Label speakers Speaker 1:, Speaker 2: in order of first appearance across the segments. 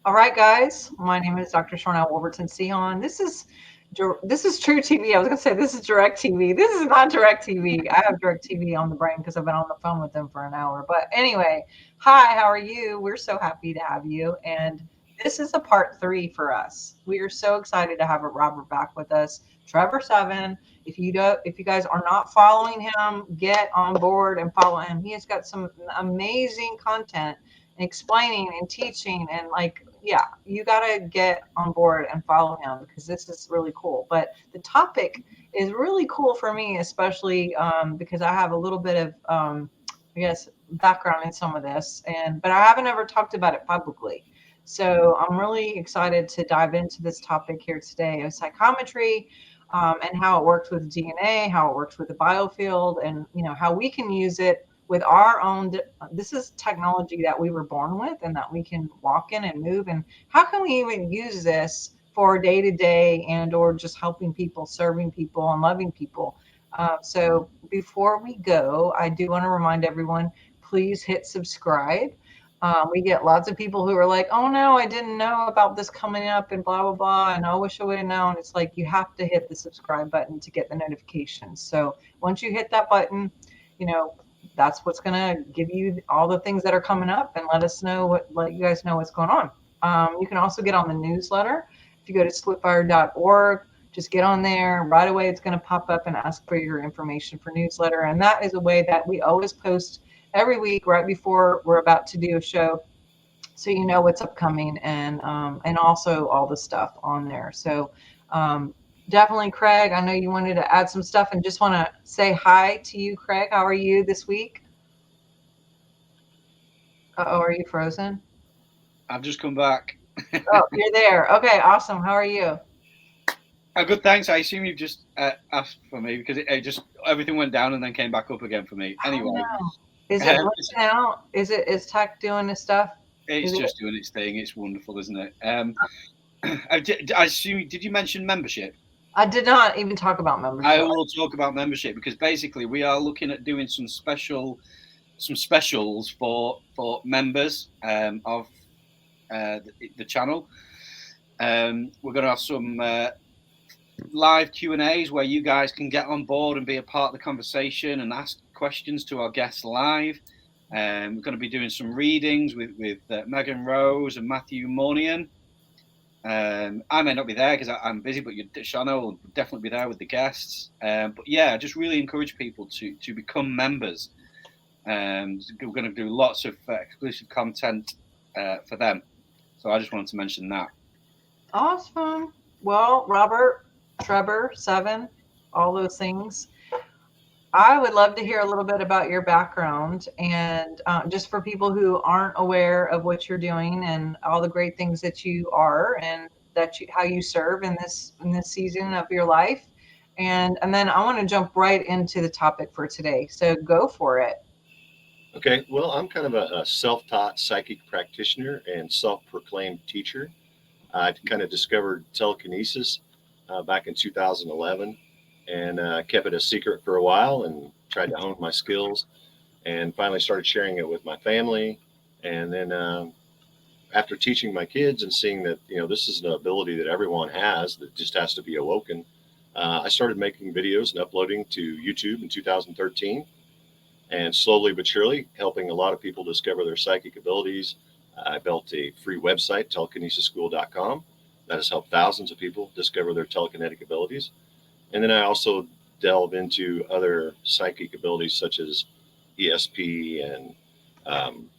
Speaker 1: All right, guys. My name is Dr. Sharnael Sion. This is True TV. I was gonna say this is Direct TV. This is not Direct TV. I have Direct TV on the brain because I've been on the phone with them for an hour. But anyway, hi. How are you? We're so happy to have you. And this is a part three for us. We are so excited to have Robert back with us. Trebor Seven. If you guys are not following him, get on board and follow him. He has got some amazing content and explaining and teaching and like yeah, you got to get on board and follow him because this is really cool. But the topic is really cool for me, especially because I have a little bit of I guess background in some of this, and but I haven't ever talked about it publicly. So I'm really excited to dive into this topic here today of psychometry, and how it works with DNA, how it works with the biofield, and how we can use it with our own. This is technology that we were born with and that we can walk in and move. And how can we even use this for day to day and or just helping people, serving people, and loving people? So before we go, I do want to remind everyone, please hit subscribe. We get lots of people who are like, oh no, I didn't know about this coming up and blah, blah, blah. And I wish I would have known. It's like you have to hit the subscribe button to get the notifications. So once you hit that button, you know, that's what's going to give you all the things that are coming up and let you guys know what's going on. You can also get on the newsletter. If you go to splitfire.org, just get on there right away. It's going to pop up and ask for your information for newsletter. And that is a way that we always post every week right before we're about to do a show, so you know what's upcoming, and also all the stuff on there. So um, definitely, Craig. I know you wanted to add some stuff, and just want to say hi to you, Craig. How are you this week? Oh, are you frozen?
Speaker 2: I've just come back.
Speaker 1: Oh, you're there. Okay, awesome. How are you?
Speaker 2: Good, thanks. I assume you've just asked for me because it just everything went down and then came back up again for me.
Speaker 1: I don't
Speaker 2: Anyway,
Speaker 1: know. Is it
Speaker 2: it's,
Speaker 1: glitching out? Is tech doing this stuff?
Speaker 2: it's
Speaker 1: Is it?
Speaker 2: just doing its thing. It's wonderful, isn't it? I assume, did you mention membership?
Speaker 1: I did not even talk about
Speaker 2: I
Speaker 1: membership.
Speaker 2: will talk about membership because basically we are looking at doing some specials for members of the channel. We're going to have some live Q&As where you guys can get on board and be a part of the conversation and ask questions to our guests live. We're going to be doing some readings with Megan Rose and Matthew Monian. I may not be there because I'm busy, but Shana will definitely be there with the guests. But yeah, I just really encourage people to become members. We're going to do lots of exclusive content for them. So I just wanted to mention that.
Speaker 1: Awesome. Well, Robert, Trevor, Seven, all those things. I would love to hear a little bit about your background, and just for people who aren't aware of what you're doing and all the great things that you are and how you serve in this season of your life. And then I want to jump right into the topic for today. So go for it.
Speaker 3: Okay, well, I'm kind of a self taught psychic practitioner and self proclaimed teacher. I kind of discovered telekinesis back in 2011 and kept it a secret for a while and tried to hone my skills and finally started sharing it with my family. And then after teaching my kids and seeing that, this is an ability that everyone has that just has to be awoken, I started making videos and uploading to YouTube in 2013 and slowly but surely helping a lot of people discover their psychic abilities. I built a free website, telekinesisschool.com, that has helped thousands of people discover their telekinetic abilities. And then I also delve into other psychic abilities such as ESP and um,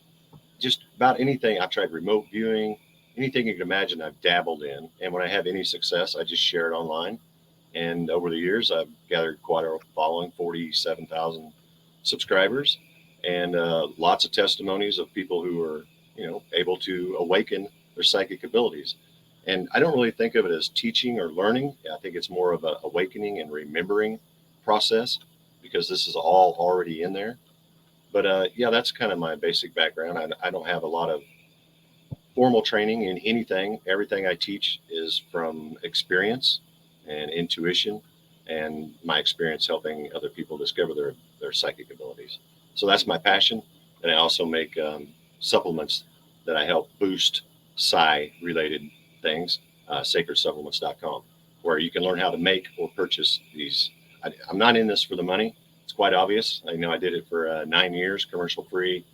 Speaker 3: just about anything. I've tried remote viewing, anything you can imagine, I've dabbled in. And when I have any success, I just share it online. And over the years, I've gathered quite a following, 47,000 subscribers, and lots of testimonies of people who are, able to awaken their psychic abilities. And I don't really think of it as teaching or learning. I think it's more of a awakening and remembering process because this is all already in there. But yeah, that's kind of my basic background. I don't have a lot of formal training in anything. Everything I teach is from experience and intuition and my experience helping other people discover their psychic abilities. So that's my passion. And I also make supplements that I help boost psi related things, sacredsupplements.com, where you can learn how to make or purchase these. I'm not in this for the money. It's quite obvious. I know I did it for 9 years, commercial free.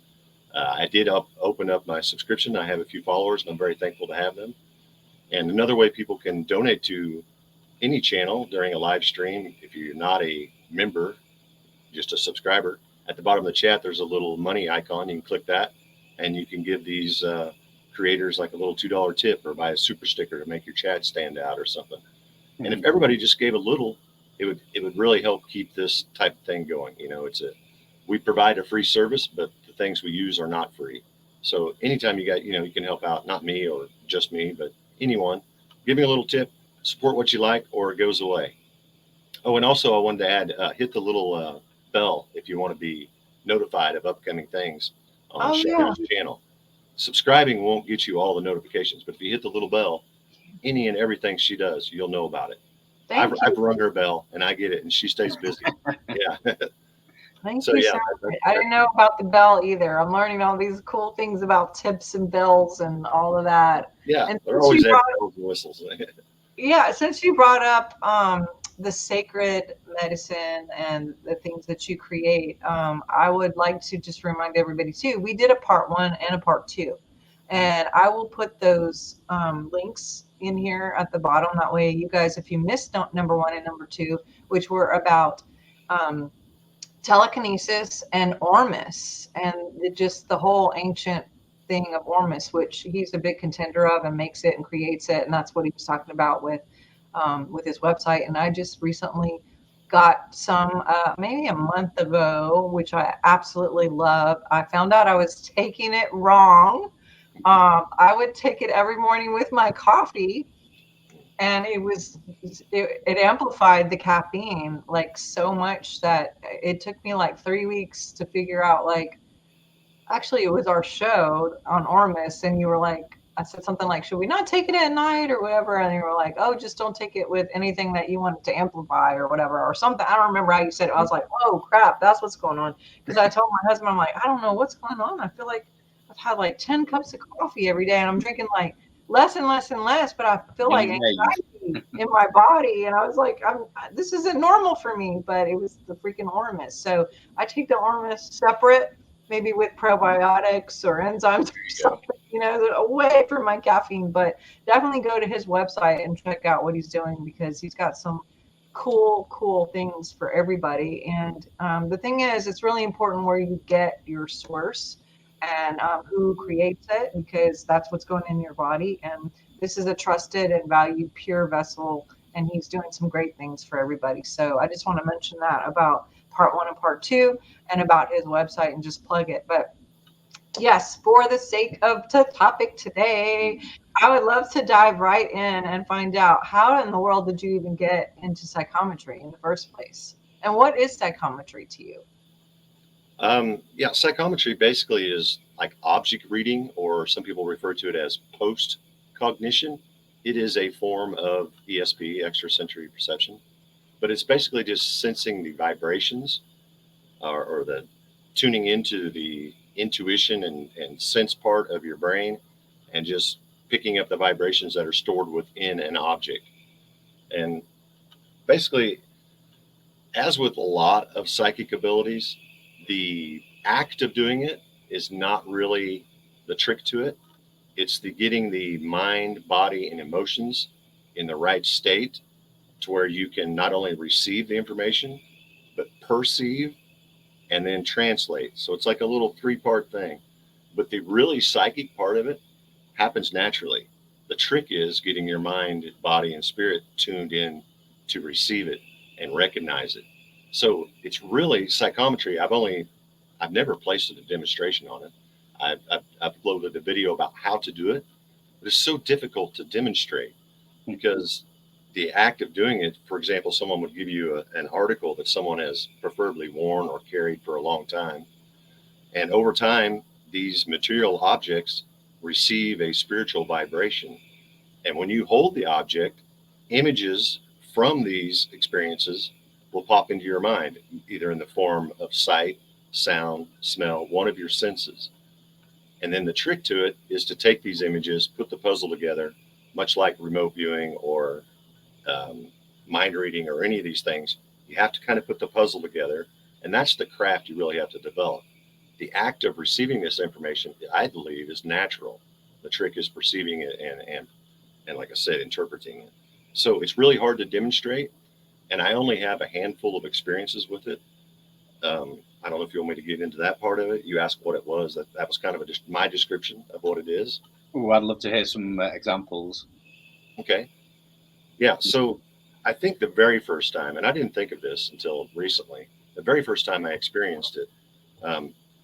Speaker 3: I did open up my subscription. I have a few followers, and I'm very thankful to have them. And another way people can donate to any channel during a live stream, if you're not a member, just a subscriber, at the bottom of the chat, there's a little money icon. You can click that, and you can give these creators like a little $2 tip, or buy a super sticker to make your chat stand out or something. Mm-hmm. And if everybody just gave a little, it would really help keep this type of thing going. You know, we provide a free service, but the things we use are not free. So anytime you can help out, not me or just me, but anyone, give me a little tip, support what you like, or it goes away. Oh, and also I wanted to add, hit the little bell if you want to be notified of upcoming things on Sharnael's channel. Subscribing won't get you all the notifications, but if you hit the little bell, any and everything she does, you'll know about it. I've rung her bell and I get it, and she stays busy. Yeah.
Speaker 1: Thank you so much. I didn't know about the bell either. I'm learning all these cool things about tips and bells and all of that.
Speaker 3: Yeah, and they're always bells and whistles.
Speaker 1: Yeah, since you brought up the sacred medicine and the things that you create, I would like to just remind everybody too, we did a part 1 and a part 2. And I will put those links in here at the bottom. That way you guys, if you missed number 1 and number 2, which were about telekinesis and Ormus, and just the whole ancient thing of Ormus, which he's a big contender of and makes it and creates it. And that's what he was talking about with his website. And I just recently got some, maybe a month ago, which I absolutely love. I found out I was taking it wrong. I would take it every morning with my coffee, and it amplified the caffeine like so much that it took me like 3 weeks to figure out, like, actually it was our show on Ormus, and you were like, I said something like, should we not take it at night or whatever? And you were like, oh, just don't take it with anything that you want to amplify or whatever, or something. I don't remember how you said it. I was like, oh crap, that's what's going on. Because I told my husband, I'm like, I don't know what's going on. I feel like I've had like 10 cups of coffee every day, and I'm drinking like less and less and less, but I feel like anxiety in my body. And I was like, this isn't normal for me, but it was the freaking Ormus. So I take the Ormus separate, maybe with probiotics or enzymes or something, away from my caffeine. But definitely go to his website and check out what he's doing, because he's got some cool things for everybody. And the thing is, it's really important where you get your source and who creates it, because that's what's going in your body. And this is a trusted and valued pure vessel, and he's doing some great things for everybody. So I just want to mention that about part 1 and part 2, and about his website, and just plug it. But yes, for the sake of the topic today, I would love to dive right in and find out, how in the world did you even get into psychometry in the first place? And what is psychometry to you?
Speaker 3: Psychometry basically is like object reading, or some people refer to it as post cognition. It is a form of ESP, extrasensory perception, but it's basically just sensing the vibrations, or the tuning into the intuition and sense part of your brain, and just picking up the vibrations that are stored within an object. And basically, as with a lot of psychic abilities, the act of doing it is not really the trick to it. It's the getting the mind, body, and emotions in the right state to where you can not only receive the information, but perceive and then translate. So it's like a little 3-part thing. But the really psychic part of it happens naturally. The trick is getting your mind, body, and spirit tuned in to receive it and recognize it. So it's really psychometry. I've never placed a demonstration on it. I've uploaded a video about how to do it, but it's so difficult to demonstrate, because the act of doing it, for example, someone would give you an article that someone has preferably worn or carried for a long time. And over time, these material objects receive a spiritual vibration. And when you hold the object, images from these experiences will pop into your mind, either in the form of sight, sound, smell, one of your senses. And then the trick to it is to take these images, put the puzzle together, much like remote viewing or mind reading or any of these things. You have to kind of put the puzzle together, and that's the craft you really have to develop. The act of receiving this information, I believe, is natural. The trick is perceiving it and like I said, interpreting it. So it's really hard to demonstrate, and I only have a handful of experiences with it. I don't know if you want me to get into that part of it. You asked what it was. That was kind of my description of what it is.
Speaker 2: Oh, I'd love to hear some examples.
Speaker 3: Okay. Yeah. So I think the very first time, and I didn't think of this until recently, the very first time I experienced it,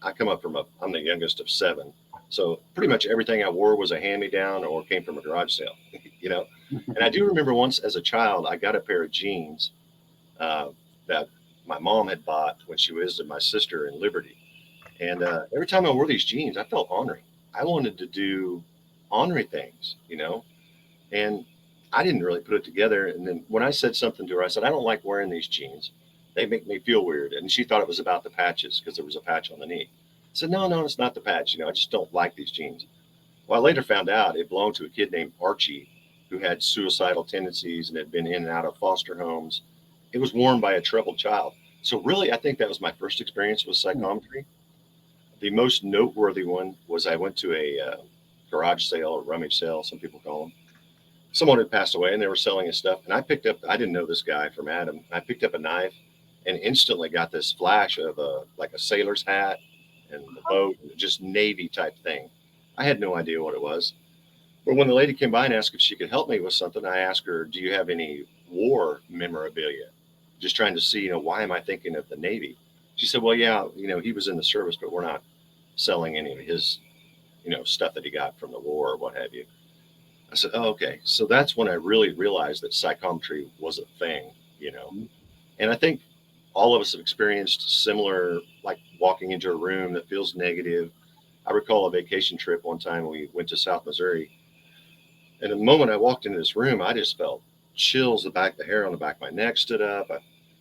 Speaker 3: I come up from I'm the youngest of 7. So pretty much everything I wore was a hand-me-down or came from a garage sale, you know. And I do remember once as a child, I got a pair of jeans that my mom had bought when she visited my sister in Liberty. And every time I wore these jeans, I felt ornery. I wanted to do ornery things, you know. And I didn't really put it together. And then when I said something to her, I said, I don't like wearing these jeans. They make me feel weird. And she thought it was about the patches because there was a patch on the knee. I said, no, it's not the patch. You know, I just don't like these jeans. Well, I later found out it belonged to a kid named Archie who had suicidal tendencies and had been in and out of foster homes. It was worn by a troubled child. So really, I think that was my first experience with psychometry. The most noteworthy one was I went to a garage sale or rummage sale, some people call them. Someone had passed away and they were selling his stuff. And I didn't know this guy from Adam. I picked up a knife and instantly got this flash of like a sailor's hat and the boat, just Navy type thing. I had no idea what it was. But when the lady came by and asked if she could help me with something, I asked her, do you have any war memorabilia? Just trying to see, you know, why am I thinking of the Navy? She said, well, yeah, you know, he was in the service, but we're not selling any of his, you know, stuff that he got from the war or what have you. I said, oh, okay. So that's when I really realized that psychometry was a thing, you know. And I think all of us have experienced similar, like walking into a room that feels negative. I recall a vacation trip one time we went to South Missouri. And the moment I walked into this room, I just felt chills, the hair on the back of my neck stood up.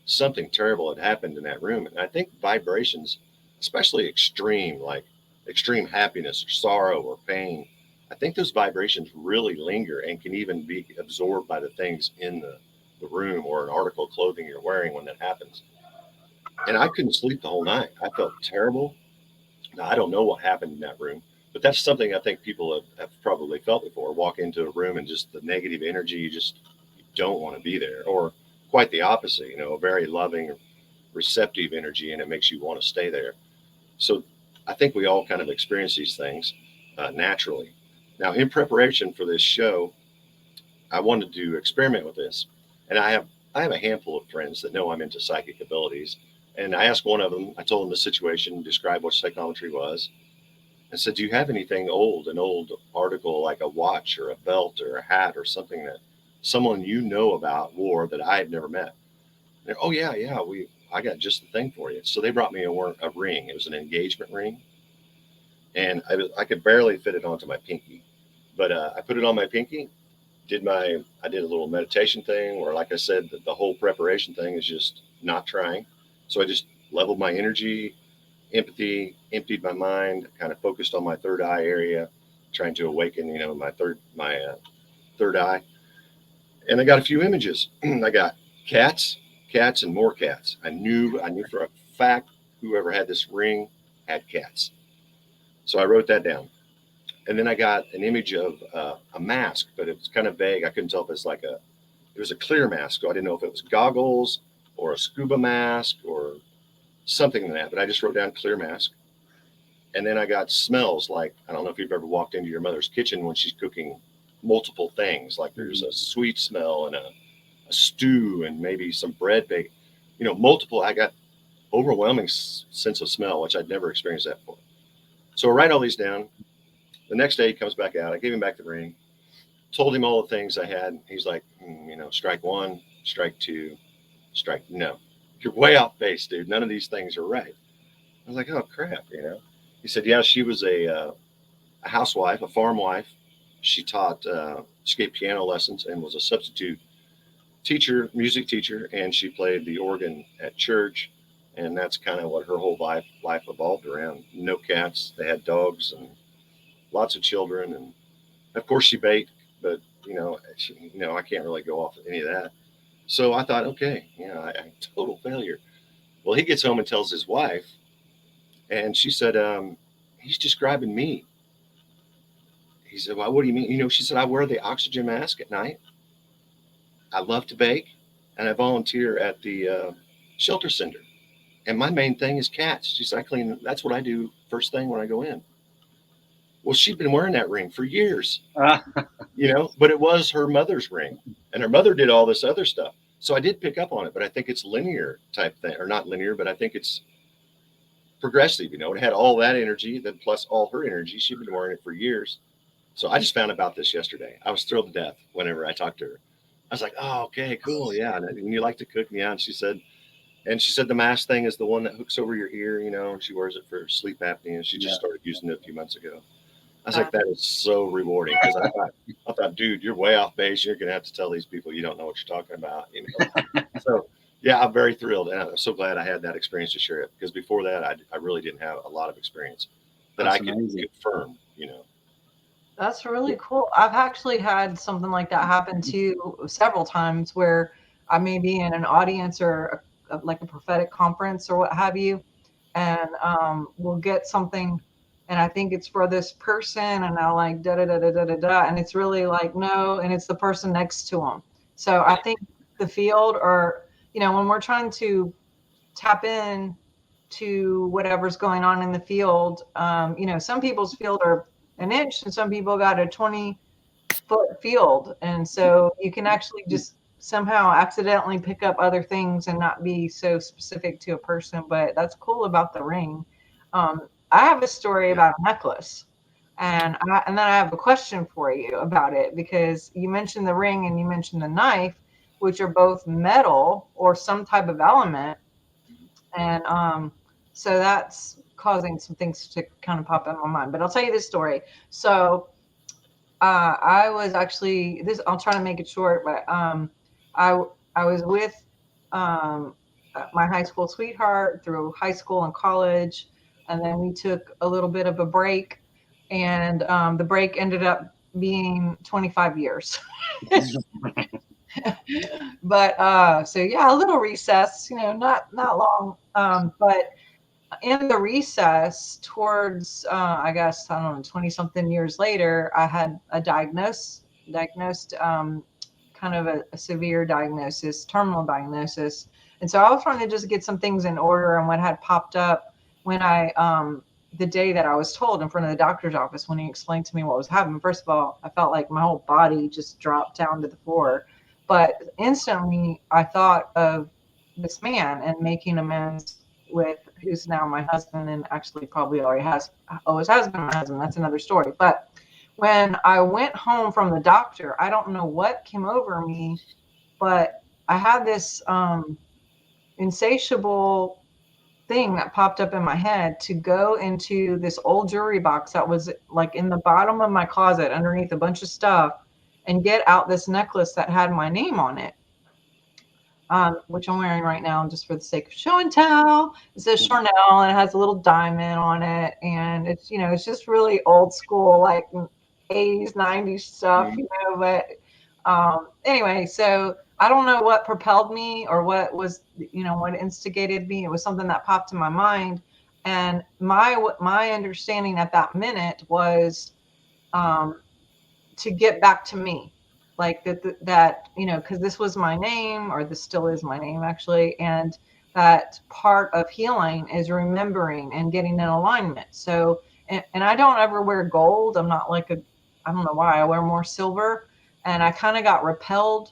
Speaker 3: Something terrible had happened in that room. And I think vibrations, especially extreme, like extreme happiness or sorrow or pain, I think those vibrations really linger and can even be absorbed by the things in the room or an article of clothing you're wearing when that happens. And I couldn't sleep the whole night. I felt terrible. Now, I don't know what happened in that room, but that's something I think people have probably felt before. Walk into a room and just the negative energy, you don't want to be there. Or quite the opposite, you know, a very loving, receptive energy, and it makes you want to stay there. So I think we all kind of experience these things naturally. Now, in preparation for this show, I wanted to experiment with this. And I have a handful of friends that know I'm into psychic abilities. And I asked one of them, I told him the situation, described what psychometry was, and said, do you have anything old, an old article like a watch or a belt or a hat or something that someone you know about wore that I had never met? And oh, yeah, I got just the thing for you. So they brought me a ring. It was an engagement ring. And I could barely fit it onto my pinky. But I put it on my pinky, I did a little meditation thing where, like I said, the whole preparation thing is just not trying. So I just leveled my energy, empathy, emptied my mind, kind of focused on my third eye area, trying to awaken, you know, my third eye. And I got a few images. I got cats, and more cats. I knew for a fact whoever had this ring had cats. So I wrote that down. And then I got an image of a mask, but it was kind of vague. I couldn't tell if it's it was a clear mask. So I didn't know if it was goggles or a scuba mask or something like that. But I just wrote down clear mask. And then I got smells like, I don't know if you've ever walked into your mother's kitchen when she's cooking multiple things. Like there's a sweet smell and a stew and maybe some bread baked, you know, multiple. I got overwhelming sense of smell, which I'd never experienced that before. So I write all these down. The next day he comes back out. I gave him back the ring, told him all the things I had. He's like, you know, strike one, strike two, no. You're way off base, dude. None of these things are right. I was like, oh, crap, you know. He said, yeah, she was a housewife, a farm wife. She gave piano lessons and was a substitute teacher, music teacher, and she played the organ at church. And that's kind of what her whole life evolved around. No cats. They had dogs and lots of children, and of course she baked, but I can't really go off of any of that. So I thought, okay, I'm total failure. Well, he gets home and tells his wife, and she said, he's describing me. He said, well, what do you mean? She said, I wear the oxygen mask at night. I love to bake, and I volunteer at the shelter center. And my main thing is cats. She said, I clean. That's what I do first thing when I go in. Well, she'd been wearing that ring for years, but it was her mother's ring, and her mother did all this other stuff. So I did pick up on it, but I think it's linear type thing, or not linear, but I think it's progressive. It had all that energy, then plus all her energy. She'd been wearing it for years. So I just found about this yesterday. I was thrilled to death whenever I talked to her. I was like, oh, okay, cool. Yeah. And you like to cook? Yeah. And she said the mask thing is the one that hooks over your ear, and she wears it for sleep apnea. And she just started using it a few months ago. I was like, that is so rewarding, because I thought, dude, you're way off base. You're going to have to tell these people you don't know what you're talking about. So, yeah, I'm very thrilled. And I'm so glad I had that experience to share it, because before that, I really didn't have a lot of experience that I could confirm,
Speaker 1: That's really cool. I've actually had something like that happen too several times, where I may be in an audience or like a prophetic conference or what have you, and we'll get something, and I think it's for this person, and I'll like da da da da da da da, and it's really like no, and it's the person next to them. So I think the field, or when we're trying to tap in to whatever's going on in the field, some people's field are an inch, and some people got a 20-foot field, and so you can actually just somehow accidentally pick up other things and not be so specific to a person. But that's cool about the ring. I have a story about a necklace, and then I have a question for you about it, because you mentioned the ring and you mentioned the knife, which are both metal or some type of element, and so that's causing some things to kind of pop in my mind. But I'll tell you this story. So I was actually I'll try to make it short, but I was with my high school sweetheart through high school and college, and then we took a little bit of a break, and the break ended up being 25 years. But so yeah, a little recess, not long, but in the recess towards I guess, I don't know, 20 something years later, I had a diagnosed kind of a severe diagnosis, terminal diagnosis. And so I was trying to just get some things in order, and what had popped up when I the day that I was told in front of the doctor's office, when he explained to me what was happening, first of all, I felt like my whole body just dropped down to the floor. But instantly I thought of this man and making amends with who's now my husband, and actually probably always has been my husband. That's another story. But when I went home from the doctor, I don't know what came over me, but I had this insatiable thing that popped up in my head to go into this old jewelry box that was like in the bottom of my closet underneath a bunch of stuff, and get out this necklace that had my name on it, which I'm wearing right now just for the sake of show and tell. It says Sharnael, and it has a little diamond on it, and it's it's just really old school, like 80s, 90s stuff, but anyway, so I don't know what propelled me or what was, what instigated me. It was something that popped in my mind, and my understanding at that minute was to get back to me, like that because this was my name, or this still is my name actually, and that part of healing is remembering and getting in alignment. So and I don't ever wear gold. I'm not like I don't know why, I wear more silver, and I kind of got repelled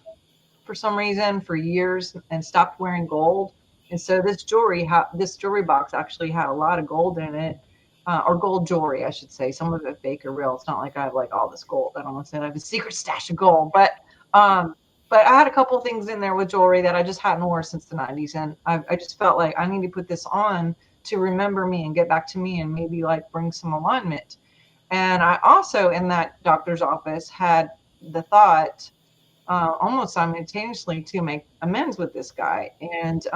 Speaker 1: for some reason for years and stopped wearing gold. And so this jewelry box actually had a lot of gold in it, or gold jewelry, I should say. Some of it fake or real. It's not like I have like all this gold. I don't want to say I have a secret stash of gold, but I had a couple of things in there with jewelry that I just hadn't worn since the 90s. And I just felt like I need to put this on to remember me and get back to me, and maybe like bring some alignment. And I also, in that doctor's office, had the thought almost simultaneously to make amends with this guy. And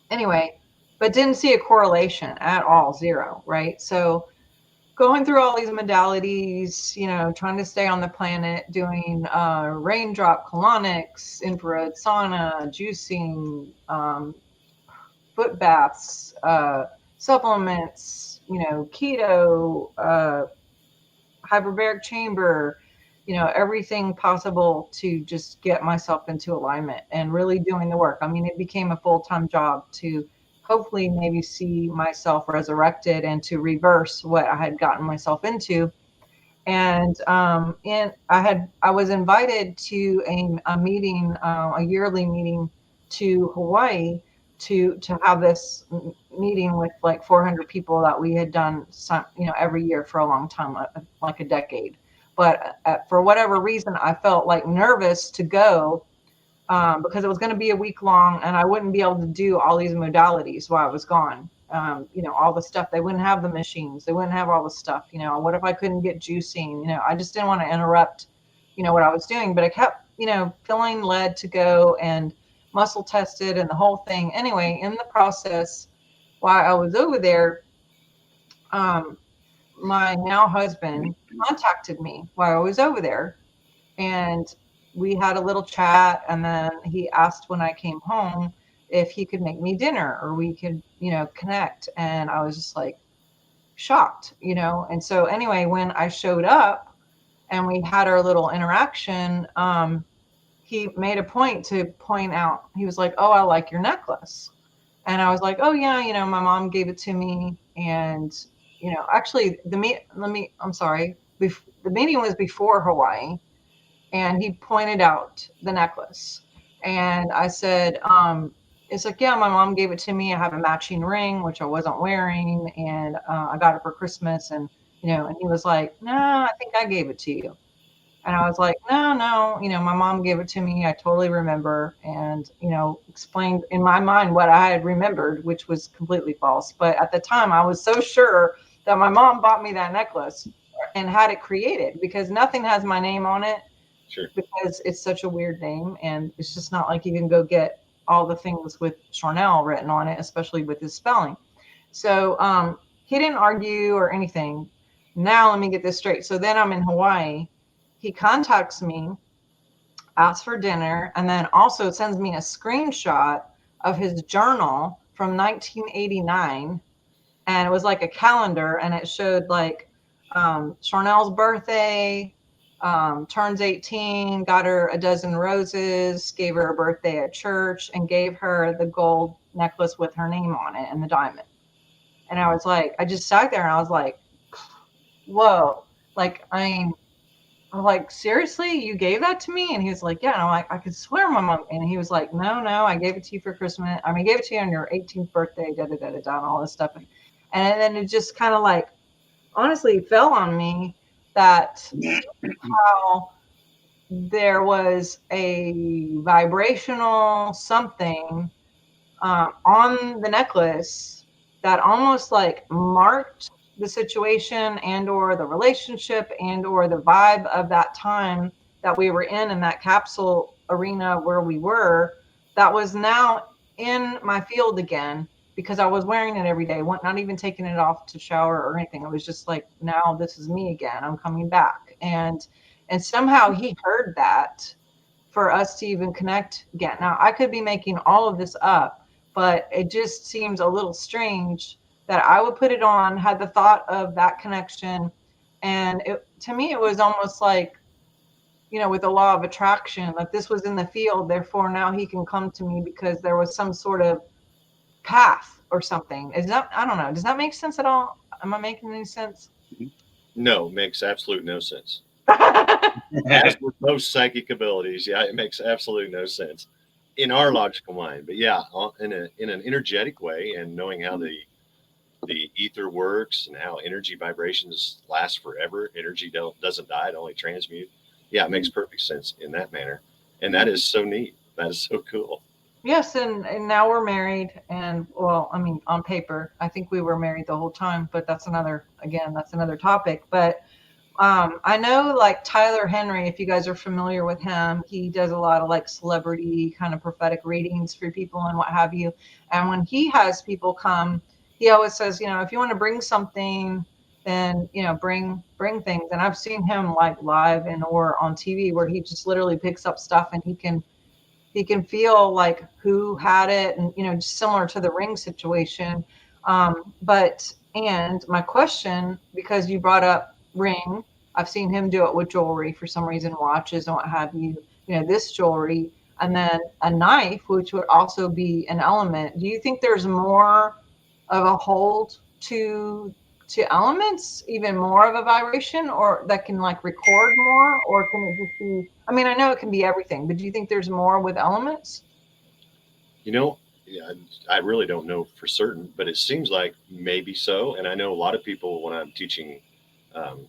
Speaker 1: anyway, but didn't see a correlation at all, zero, right? So going through all these modalities, trying to stay on the planet, doing raindrop colonics, infrared sauna, juicing, foot baths, supplements, keto, hyperbaric chamber, everything possible to just get myself into alignment and really doing the work. I mean, it became a full-time job to hopefully maybe see myself resurrected and to reverse what I had gotten myself into. And I was invited to a meeting, a yearly meeting to Hawaii to have this meeting with like 400 people that we had done every year for a long time, like a decade. But for whatever reason, I felt like nervous to go because it was going to be a week long and I wouldn't be able to do all these modalities while I was gone. All the stuff, they wouldn't have the machines, they wouldn't have all the stuff, what if I couldn't get juicing? I just didn't want to interrupt, what I was doing, but I kept, feeling led to go and muscle tested and the whole thing. Anyway, in the process, while I was over there, my now husband contacted me while I was over there, and we had a little chat, and then he asked when I came home if he could make me dinner or we could, connect. And I was just like shocked, And so anyway, when I showed up and we had our little interaction, he made a point to point out, he was like, "Oh, I like your necklace." And I was like, "Oh yeah, my mom gave it to me." And, actually I'm sorry. The meeting was before Hawaii. And he pointed out the necklace. And I said, it's like, "Yeah, my mom gave it to me. I have a matching ring, which I wasn't wearing. And I got it for Christmas." And, and he was like, "No, I think I gave it to you." And I was like, "No, my mom gave it to me. I totally remember." And, explained in my mind what I had remembered, which was completely false. But at the time, I was so sure that my mom bought me that necklace and had it created because nothing has my name on it.
Speaker 3: Sure.
Speaker 1: Because it's such a weird name, and it's just not like you can go get all the things with Sharnael written on it, especially with his spelling. So he didn't argue or anything. Now let me get this straight. So then I'm in Hawaii. He contacts me, asks for dinner, and then also sends me a screenshot of his journal from 1989. And it was like a calendar, and it showed like Sharnael's birthday, turns 18, got her a dozen roses, gave her a birthday at church, and gave her the gold necklace with her name on it and the diamond. And I was like, I just sat there and I was like, whoa, like, I'm like, seriously, you gave that to me? And he was like, yeah. And I'm like, I could swear my mom. And he was like, no, I gave it to you for Christmas. I mean, I gave it to you on your 18th birthday, and all this stuff. And then it just kind of like, honestly fell on me that how there was a vibrational something on the necklace that almost like marked the situation and or the relationship and or the vibe of that time that we were in that capsule arena where we were, that was now in my field again because I was wearing it every day, not even taking it off to shower or anything. It was just like, now this is me again. I'm coming back. And somehow he heard that for us to even connect again. Now, I could be making all of this up, but it just seems a little strange that I would put it on, had the thought of that connection. And to me, it was almost like, with the law of attraction, that this was in the field. Therefore, now he can come to me because there was some sort of path or something. Is that, I don't know. Does that make sense at all? Am I making any sense?
Speaker 3: No, makes absolute no sense. As with most psychic abilities, yeah, it makes absolutely no sense in our logical mind. But yeah, in an energetic way, and knowing how the ether works and how energy vibrations last forever, energy doesn't die, it only transmute. Yeah, it makes perfect sense in that manner, and that is so neat. That is so cool.
Speaker 1: Yes, and now we're married, and well, I mean, on paper, I think we were married the whole time, but that's another topic. But I know like Tyler Henry, if you guys are familiar with him, he does a lot of like celebrity kind of prophetic readings for people and what have you. And when he has people come, he always says, if you want to bring something, then bring things. And I've seen him like live and or on TV where he just literally picks up stuff and he can feel like who had it, and just similar to the ring situation. And my question, because you brought up ring, I've seen him do it with jewelry for some reason, watches and what have you. This jewelry, and then a knife, which would also be an element. Do you think there's more of a hold to elements, even more of a vibration, or that can like record more, or can it just be, I mean, I know it can be everything, but do you think there's more with elements?
Speaker 3: Yeah, I really don't know for certain, but it seems like maybe so. And I know a lot of people, when I'm teaching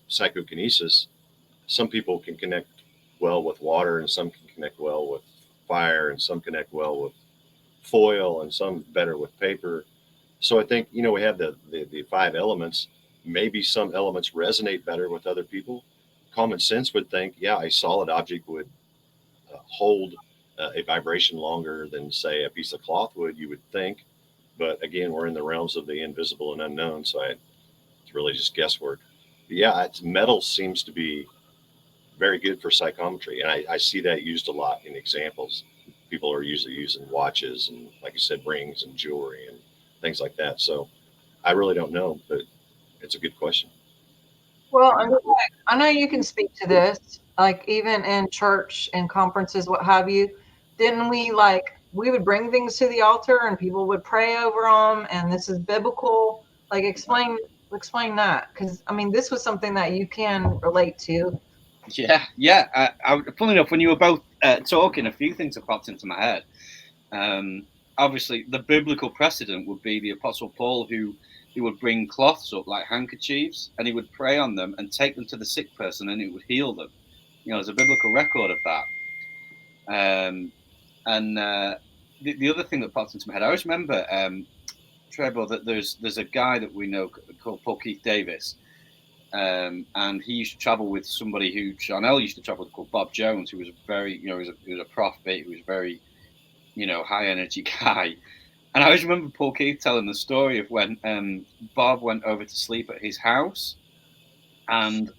Speaker 3: psychokinesis, some people can connect well with water, and some can connect well with fire, and some connect well with foil, and some better with paper. So I think, we have the five elements. Maybe some elements resonate better with other people. Common sense would think, yeah, a solid object would hold a vibration longer than, say, a piece of cloth would, you would think. But again, we're in the realms of the invisible and unknown, so it's really just guesswork. But yeah, metal seems to be very good for psychometry, and I see that used a lot in examples. People are usually using watches and, like you said, rings and jewelry and things like that. So I really don't know, but it's a good question.
Speaker 1: Well, I know you can speak to this, like even in church and conferences, what have you. Didn't we would bring things to the altar and people would pray over them, and this is biblical. Like explain that, because I mean this was something that you can relate to.
Speaker 2: Yeah. Funny enough, when you were both talking, a few things have popped into my head. Obviously, the biblical precedent would be the Apostle Paul, who he would bring cloths up like handkerchiefs, and he would pray on them and take them to the sick person, and it would heal them. There's a biblical record of that. And the other thing that popped into my head, I always remember, Trebor, that there's a guy that we know called Paul Keith Davis. And he used to travel with somebody who Sharnael used to travel with, called Bob Jones, who was very, he was a prophet, who was very, high energy guy. And I always remember Paul Keith telling the story of when Bob went over to sleep at his house, and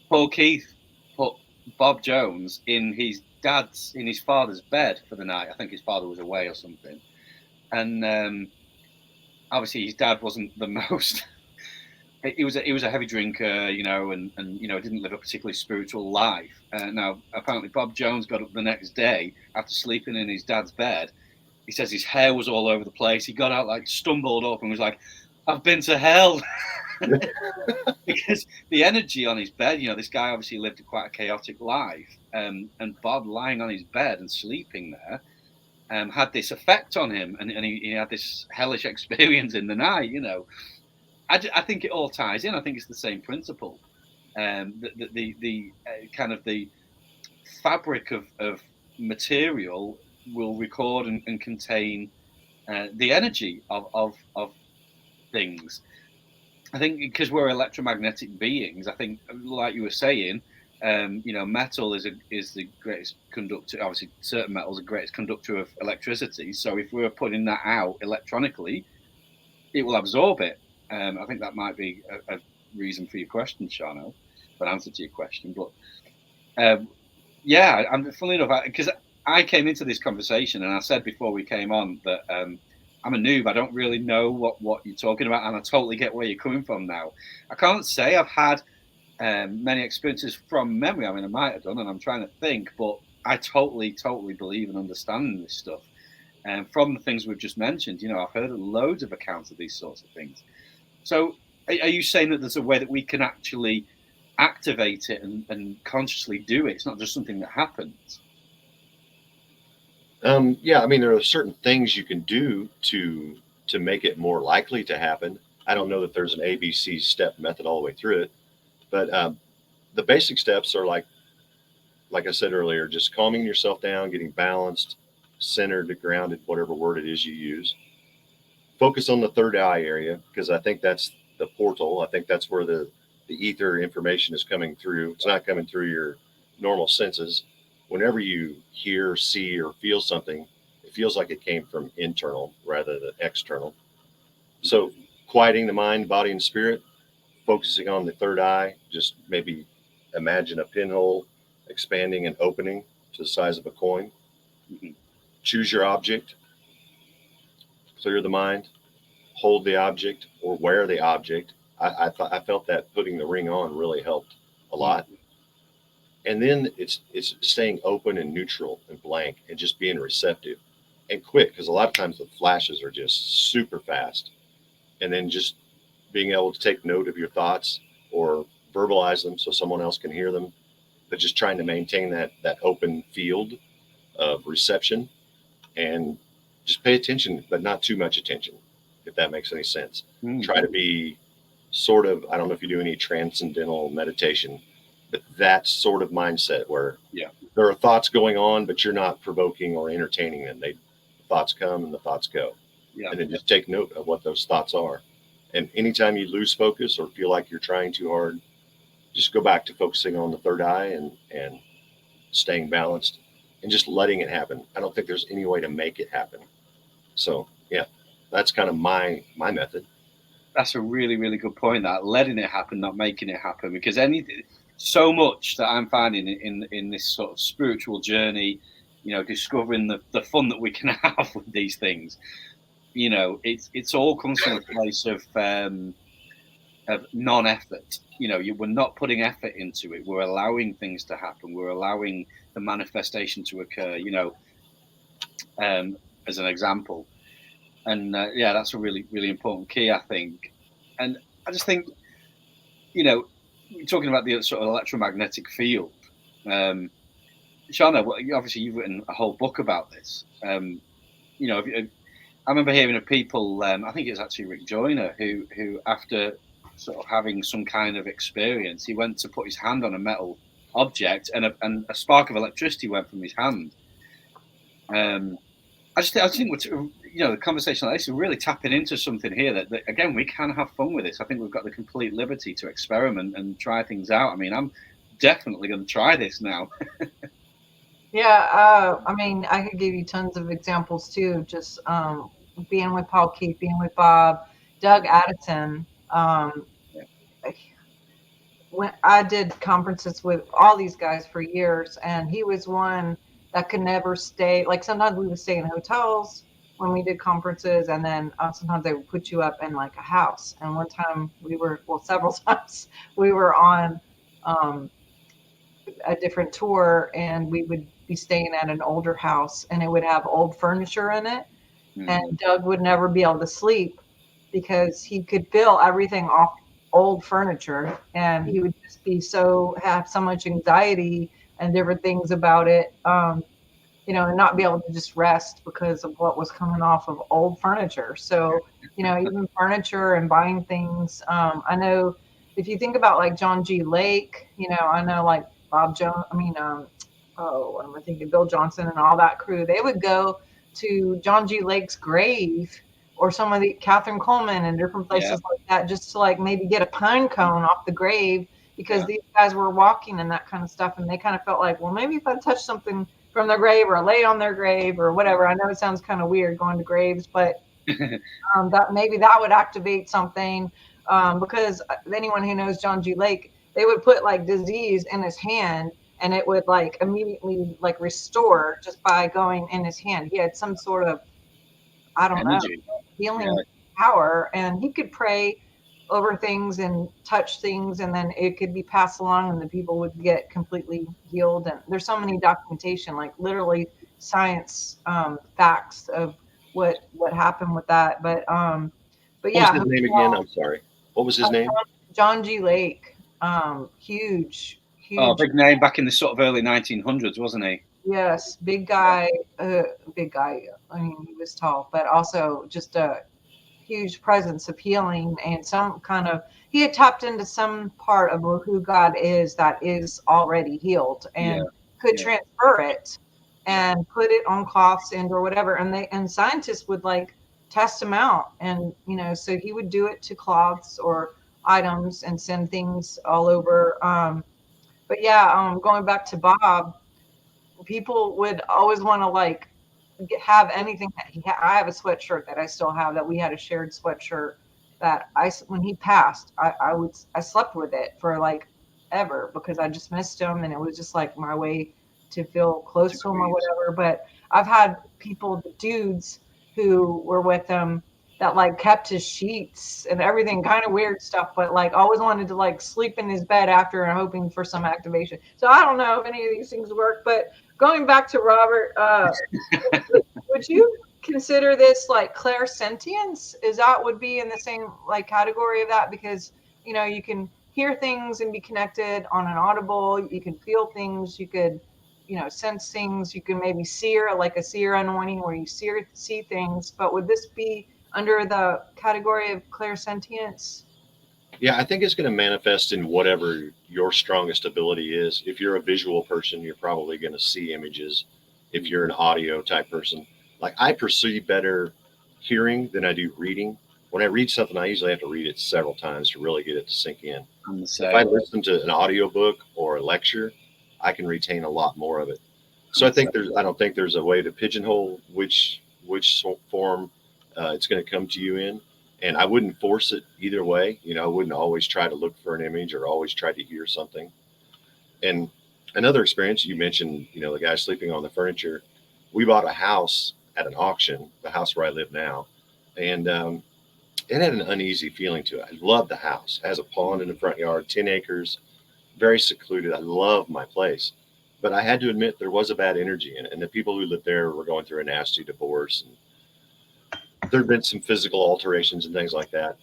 Speaker 2: Paul Keith put Bob Jones in his father's bed for the night. I think his father was away or something, and obviously his dad wasn't the most. He was a heavy drinker, and didn't live a particularly spiritual life. Now, apparently, Bob Jones got up the next day after sleeping in his dad's bed. He says his hair was all over the place. He got out, like, stumbled up and was like, "I've been to hell." Because the energy on his bed, this guy obviously lived quite a chaotic life. And Bob lying on his bed and sleeping there had this effect on him. And he had this hellish experience in the night, I think it all ties in. I think it's the same principle. The kind of the fabric of material will record and contain the energy of things. I think because we're electromagnetic beings, I think, like you were saying, metal is the greatest conductor. Obviously, certain metals are the greatest conductor of electricity. So if we're putting that out electronically, it will absorb it. I think that might be a reason for your question, Sharnael, an answer to your question. But yeah, I'm funnily enough, because I came into this conversation and I said before we came on that I'm a noob. I don't really know what you're talking about, and I totally get where you're coming from now. I can't say I've had many experiences from memory. I mean, I might have done, and I'm trying to think, but I totally believe and understand this stuff. And from the things we've just mentioned, I've heard loads of accounts of these sorts of things. So are you saying that there's a way that we can actually activate it and consciously do it? It's not just something that happens.
Speaker 3: Yeah, I mean, there are certain things you can do to make it more likely to happen. I don't know that there's an ABC step method all the way through it, but the basic steps are like I said earlier, just calming yourself down, getting balanced, centered, grounded, whatever word it is you use. Focus on the third eye area, because I think that's the portal. I think that's where the ether information is coming through. It's not coming through your normal senses. Whenever you hear, see, or feel something, it feels like it came from internal rather than external. So quieting the mind, body, and spirit, focusing on the third eye, just maybe imagine a pinhole expanding and opening to the size of a coin. Choose your object, clear the mind, hold the object or wear the object. I felt that putting the ring on really helped a lot. And then it's staying open and neutral and blank and just being receptive and quick, because a lot of times the flashes are just super fast. And then just being able to take note of your thoughts or verbalize them so someone else can hear them, but just trying to maintain that open field of reception and just pay attention, but not too much attention, if that makes any sense. Try to be sort of, I don't know if you do any transcendental meditation, but that sort of mindset where there are thoughts going on, but you're not provoking or entertaining them. The thoughts come and the thoughts go. And then just take note of what those thoughts are. And anytime you lose focus or feel like you're trying too hard, just go back to focusing on the third eye and staying balanced and just letting it happen. I don't think there's any way to make it happen. So yeah, that's kind of my method.
Speaker 2: That's a really, really good point, that letting it happen, not making it happen, because so much that I'm finding in this sort of spiritual journey, discovering the fun that we can have with these things, it's all comes from a place of non-effort. We're not putting effort into it. We're allowing things to happen. We're allowing the manifestation to occur, as an example. And that's a really, really important key, I think. And I just think, you're talking about the sort of electromagnetic field. Sharnael, obviously you've written a whole book about this. I remember hearing of people, I think it was actually Rick Joyner, who after sort of having some kind of experience, he went to put his hand on a metal object and a spark of electricity went from his hand. I just think the conversation like this is really tapping into something here that again, we can have fun with this. I think we've got the complete liberty to experiment and try things out. I mean, I'm definitely going to try this now.
Speaker 1: I mean, I could give you tons of examples too. Just being with Paul Keith, being with Bob, Doug Addison. When I did conferences with all these guys for years, and he was one that could never stay. Like sometimes we would stay in hotels when we did conferences, and then sometimes they would put you up in like a house. And one time several times we were on a different tour, and we would be staying at an older house, and it would have old furniture in it. And Doug would never be able to sleep because he could feel everything off old furniture, and he would just have so much anxiety and different things about it, and not be able to just rest because of what was coming off of old furniture. So, even furniture and buying things. I know if you think about like John G. Lake, I know like Bob Jones, what am I thinking? Bill Johnson and all that crew, they would go to John G. Lake's grave or some of the Catherine Coleman and different places like that, just to like maybe get a pine cone off the grave, because these guys were walking and that kind of stuff. And they kind of felt like, well, maybe if I touch something from their grave or lay on their grave or whatever. I know it sounds kind of weird going to graves, but that would activate something, because anyone who knows John G. Lake, they would put like disease in his hand and it would like immediately like restore just by going in his hand. He had some sort of, I don't
Speaker 2: energy,
Speaker 1: know, healing power, and he could pray over things and touch things, and then it could be passed along and the people would get completely healed. And there's so many documentation, like literally science facts of what happened with that. But yeah.
Speaker 3: What was his name again? I'm sorry. What was his name?
Speaker 1: John G. Lake. Huge.
Speaker 2: Oh, big name back in the sort of early 1900s, wasn't he?
Speaker 1: Yes, big guy. Big guy. I mean, he was tall, but also just a huge presence of healing and some kind of, he had tapped into some part of who God is that is already healed and could transfer it and put it on cloths and or whatever. And scientists would like test him out, and so he would do it to cloths or items and send things all over. But yeah, going back to Bob, people would always want to like have anything that I have a sweatshirt that I still have, that we had a shared sweatshirt that when he passed, I slept with it for like ever, because I just missed him, and it was just like my way to feel close to him or whatever. But I've had people, dudes who were with him, that like kept his sheets and everything, kind of weird stuff, but like always wanted to like sleep in his bed after and hoping for some activation. So I don't know if any of these things work, but going back to Robert, would you consider this like clairsentience? Is that would be in the same like category of that? Because you can hear things and be connected on an audible, you can feel things, you could sense things, you can maybe seer, like a seer anointing where you see things. But would this be under the category of clairsentience?
Speaker 3: Yeah, I think it's going to manifest in whatever your strongest ability is. If you're a visual person, you're probably going to see images. If you're an audio type person, like I perceive better hearing than I do reading. When I read something, I usually have to read it several times to really get it to sink in. If I listen to an audiobook or a lecture, I can retain a lot more of it. So I don't think there's a way to pigeonhole which form it's going to come to you in. And I wouldn't force it either way. I wouldn't always try to look for an image or always try to hear something. And another experience you mentioned, the guy sleeping on the furniture. We bought a house at an auction, the house where I live now, and it had an uneasy feeling to it. I love the house. It has a pond in the front yard, 10 acres, very secluded. I love my place. But I had to admit there was a bad energy in it. And the people who lived there were going through a nasty divorce. And there had been some physical alterations and things like that.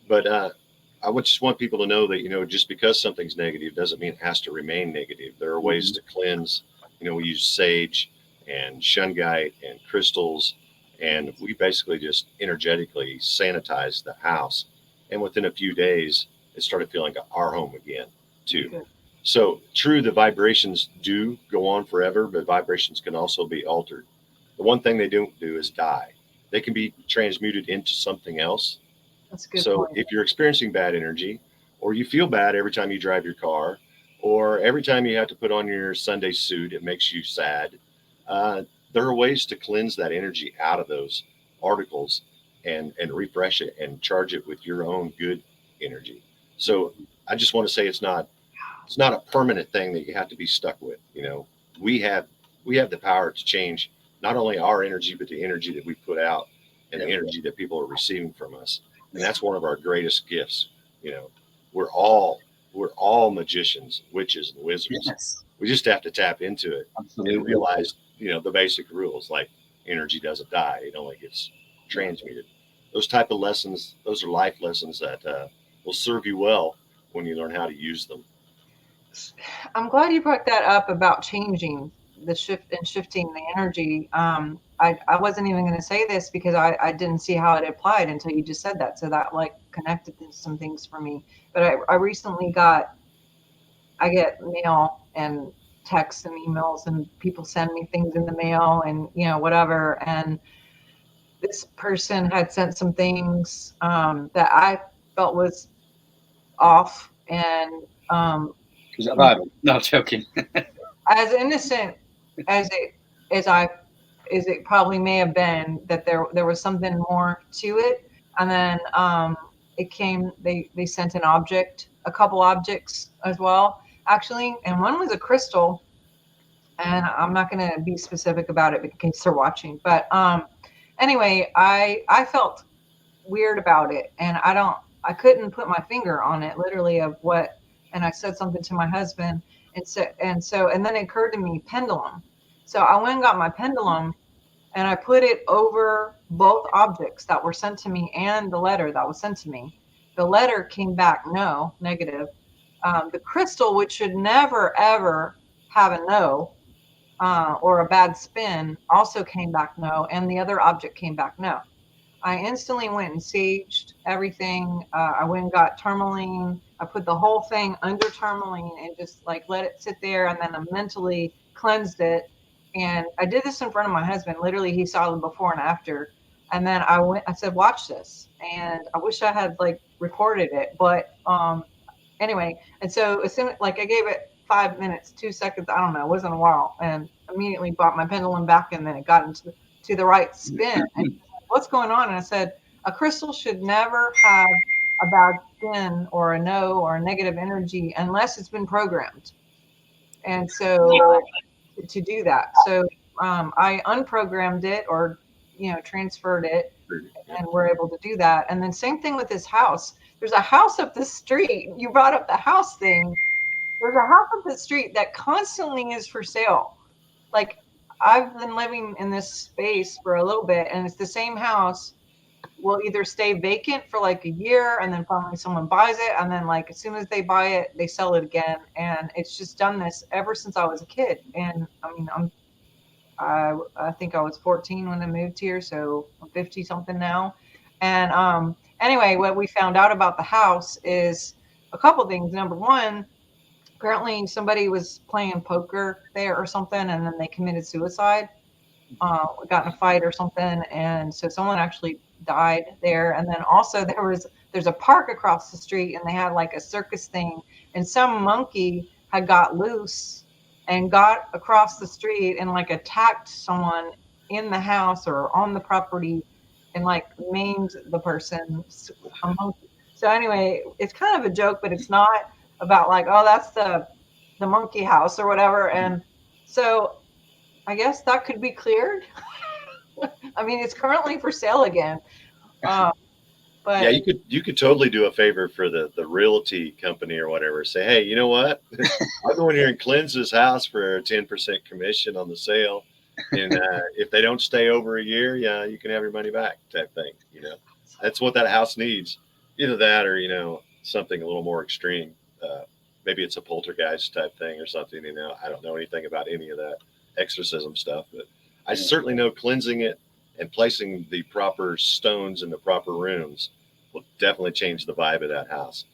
Speaker 3: But I would just want people to know that, just because something's negative doesn't mean it has to remain negative. There are ways to cleanse. We use sage and shungite and crystals. And we basically just energetically sanitized the house. And within a few days, it started feeling like our home again, too. Okay. So true, the vibrations do go on forever, but vibrations can also be altered. The one thing they don't do is die. They can be transmuted into something else.
Speaker 1: That's a good
Speaker 3: So
Speaker 1: point.
Speaker 3: If you're experiencing bad energy, or you feel bad every time you drive your car, or every time you have to put on your Sunday suit, it makes you sad. There are ways to cleanse that energy out of those articles and refresh it and charge it with your own good energy. So I just want to say it's not a permanent thing that you have to be stuck with. We have the power to change not only our energy, but the energy that we put out and the energy that people are receiving from us. And that's one of our greatest gifts. We're all magicians, witches, and wizards. Yes. We just have to tap into it. Absolutely. And realize, the basic rules, like energy doesn't die. It only gets transmuted. Those type of lessons, those are life lessons that will serve you well when you learn how to use them.
Speaker 1: I'm glad you brought that up about changing the shifting the energy. I wasn't even going to say this because I didn't see how it applied until you just said that. So that like connected to some things for me. But I recently I get mail and texts and emails, and people send me things in the mail and whatever. And this person had sent some things that I felt was off, and
Speaker 2: is that Bible? No, joking.
Speaker 1: As innocent as it probably may have been, that there was something more to it. And then it came, they sent a couple objects as well, actually. And one was a crystal, and I'm not going to be specific about it in case they're watching. But anyway, I felt weird about it, and I couldn't put my finger on it, literally, of what. And I said something to my husband, and then it occurred to me, pendulum. So I went and got my pendulum, and I put it over both objects that were sent to me and the letter that was sent to me. The letter came back no, negative. The crystal, which should never ever have a no or a bad spin, also came back no, and the other object came back no. I instantly went and saged everything. I went and got tourmaline. I put the whole thing under tourmaline and just like let it sit there, and then I mentally cleansed it. And I did this in front of my husband. Literally, he saw the before and after. And then I said, watch this. And I wish I had like recorded it, but anyway. And so as soon like I gave it 5 minutes, 2 seconds, I don't know, it wasn't a while, and immediately brought my pendulum back, and then it got into the right spin. And what's going on? And I said, A crystal should never have a bad spin or a no or a negative energy unless it's been programmed. And so to do that, so I unprogrammed it or transferred it, and we're able to do that. And then same thing with this house. There's a house up the street. You brought up the house thing. There's a house up the street that constantly is for sale. Like, I've been living in this space for a little bit, and it's the same house will either stay vacant for like a year, and then finally someone buys it, and then like as soon as they buy it, they sell it again. And it's just done this ever since I was a kid. And I mean, I think I was 14 when I moved here, so I'm 50 something now. And anyway, what we found out about the house is a couple things. Number one, apparently somebody was playing poker there or something, and then they committed suicide. Got in a fight or something, and so someone actually died there. And then also there's a park across the street, and they had like a circus thing, and some monkey had got loose and got across the street and like attacked someone in the house or on the property, and like maimed the person, a monkey. So anyway, it's kind of a joke, but it's not about like, oh, that's the monkey house or whatever. And so I guess that could be cleared. I mean, it's currently for sale again. But
Speaker 3: yeah, you could totally do a favor for the realty company or whatever. Say, hey, you know what? I'll go in here and cleanse this house for a 10% commission on the sale. And if they don't stay over a year, yeah, you can have your money back, type thing. That's what that house needs. Either that or, something a little more extreme. Maybe it's a poltergeist type thing or something. I don't know anything about any of that exorcism stuff, but I certainly know cleansing it and placing the proper stones in the proper rooms will definitely change the vibe of that house.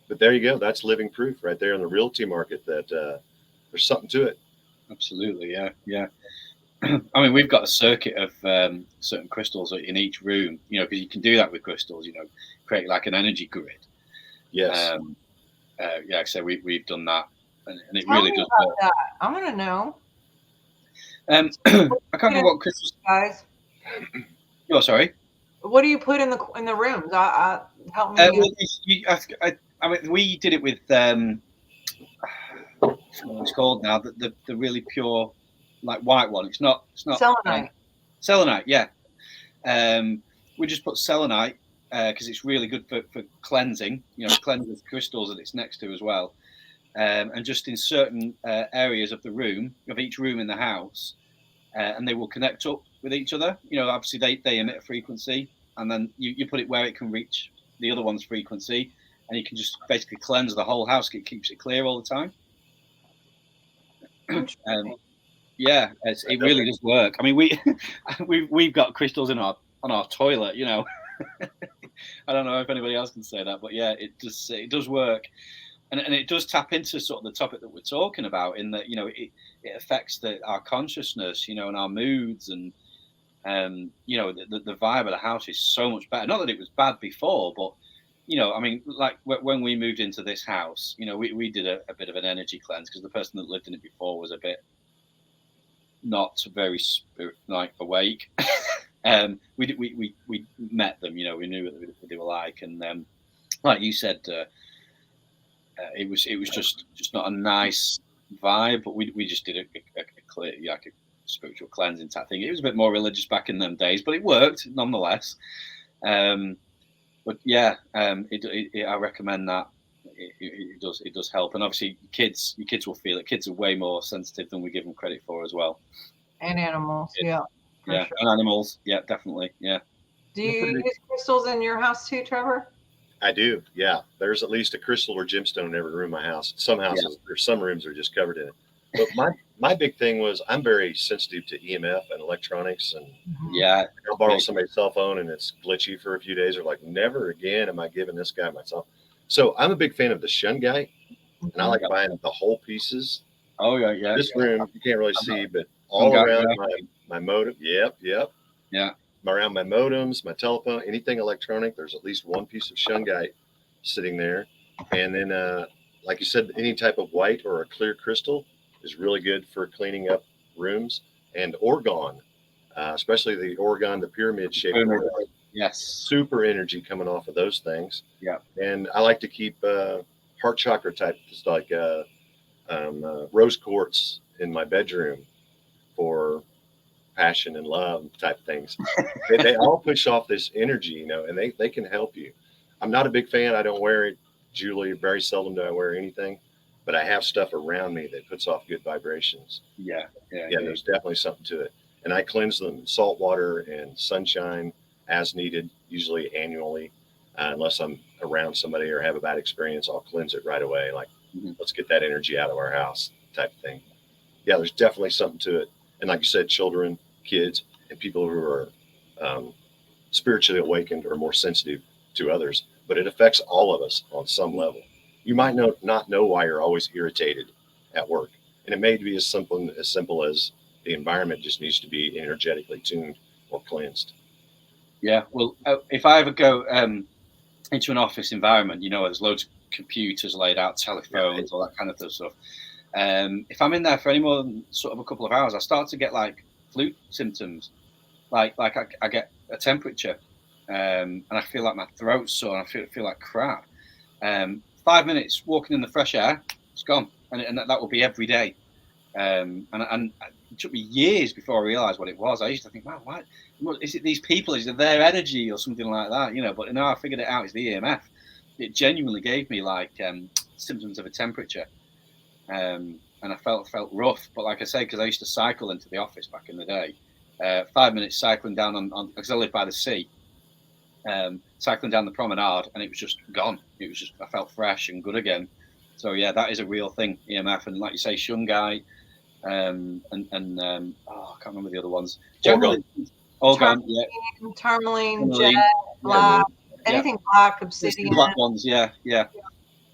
Speaker 3: But there you go. That's living proof right there in the realty market that there's something to it.
Speaker 2: Absolutely. Yeah. I mean, we've got a circuit of certain crystals in each room, because you can do that with crystals, create like an energy grid.
Speaker 3: Yes.
Speaker 2: So we've done that, and it
Speaker 1: Tell
Speaker 2: really
Speaker 1: me
Speaker 2: does
Speaker 1: about
Speaker 2: work.
Speaker 1: that. I want to know.
Speaker 2: I can't remember what crystals.
Speaker 1: Guys,
Speaker 2: Oh, sorry.
Speaker 1: what do you put in the rooms? Help me.
Speaker 2: I mean, we did it with what's called now, the really pure, like white one. It's not
Speaker 1: Selenite.
Speaker 2: Selenite, yeah. We just put selenite because it's really good for cleansing. Cleanses crystals that it's next to as well. And just in certain areas of the room, of each room in the house, and they will connect up with each other. Obviously they emit a frequency, and then you put it where it can reach the other one's frequency, and you can just basically cleanse the whole house. It keeps it clear all the time. Yeah, it really does work. I mean, we've got crystals on our toilet. I don't know if anybody else can say that, but yeah, it does work. And it does tap into sort of the topic that we're talking about, in that it affects our consciousness, and our moods, and the vibe of the house is so much better. Not that it was bad before, but I mean, like when we moved into this house, we did a bit of an energy cleanse because the person that lived in it before was a bit not very awake. We met them, we knew what they were like, and like you said. It was just not a nice vibe, but we just did a clear, like a spiritual cleansing type thing. It was a bit more religious back in them days, but it worked nonetheless. But yeah, I recommend that. It does help, and obviously your kids will feel it. Kids are way more sensitive than we give them credit for as well.
Speaker 1: And animals, yeah.
Speaker 2: Yeah, sure. And animals, yeah, definitely, yeah.
Speaker 1: Do you use crystals in your house too, Trevor?
Speaker 3: I do, yeah. There's at least a crystal or gemstone in every room in my house. Some houses, there's some rooms are just covered in it. But my big thing was I'm very sensitive to EMF and electronics, and I'll borrow somebody's cell phone and it's glitchy for a few days, or like never again am I giving this guy my cell. So I'm a big fan of the shungite, and I like buying the whole pieces.
Speaker 2: Oh yeah.
Speaker 3: This room you can't really see, but all around my modem. Yep.
Speaker 2: Yeah.
Speaker 3: Around my modems, my telephone, anything electronic, there's at least one piece of shungite sitting there. And then, like you said, any type of white or a clear crystal is really good for cleaning up rooms. And orgone, especially the orgone, the pyramid shape,
Speaker 2: Yes.
Speaker 3: super energy coming off of those things.
Speaker 2: Yeah.
Speaker 3: And I like to keep heart chakra type, just like rose quartz in my bedroom for passion and love type things. They all push off this energy, you know, and they can help you. I'm not a big fan. I don't wear it, Julie. Very seldom do I wear anything, but I have stuff around me that puts off good vibrations.
Speaker 2: Yeah.
Speaker 3: There's definitely something to it. And I cleanse them in salt water and sunshine as needed, usually annually, unless I'm around somebody or have a bad experience. I'll cleanse it right away. Like, let's get that energy out of our house type thing. Yeah, there's definitely something to it. And like you said, children, kids, and people who are spiritually awakened or more sensitive to others, but it affects all of us on some level. You might not know why you're always irritated at work, and it may be as simple as the environment just needs to be energetically tuned or cleansed.
Speaker 2: Yeah, well, if I ever go into an office environment, you know, there's loads of computers laid out, telephones, all that kind of stuff. If I'm in there for any more than sort of a couple of hours, I start to get like flu symptoms. Like I get a temperature, and I feel like my throat's sore, and I feel like crap. 5 minutes walking in the fresh air, it's gone, and that will be every day. And it took me years before I realised what it was. I used to think, wow, why is it these people? Is it their energy or something like that? You know, but now I figured it out. It's the EMF. It genuinely gave me like symptoms of a temperature, and I felt rough. But like I say, because I used to cycle into the office back in the day, 5 minutes cycling down on because I live by the sea, cycling down the promenade, and it was just gone. It was just I felt fresh and good again. So yeah, that is a real thing, EMF, and like you say, shungai. I can't remember the other ones. Generally, all gone. Yeah,
Speaker 1: tourmaline, jet, black, anything black, obsidian.
Speaker 2: The black ones, yeah.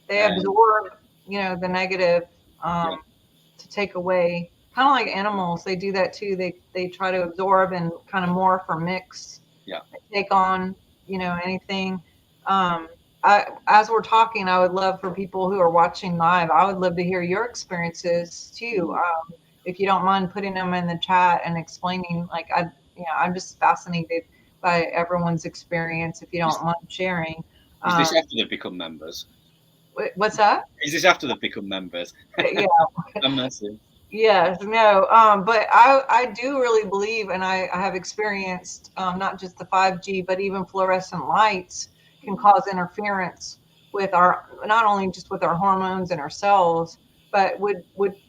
Speaker 1: They absorb, you know, the negative to take away. Kind of like animals, they do that too. They try to absorb and kind of morph or mix.
Speaker 2: Yeah.
Speaker 1: Take on, you know, anything. As we're talking, I would love for people who are watching live, I would love to hear your experiences too. If you don't mind putting them in the chat and explaining, like, I'm just fascinated by everyone's experience. If you don't mind sharing.
Speaker 2: Is this after they've become members?
Speaker 1: What's that?
Speaker 2: Is this after they've become members?
Speaker 1: Yeah.
Speaker 2: I'm messing.
Speaker 1: Yes, no, but I do really believe, and I have experienced not just the 5G, but even fluorescent lights can cause interference with not only just with our hormones and our cells, but would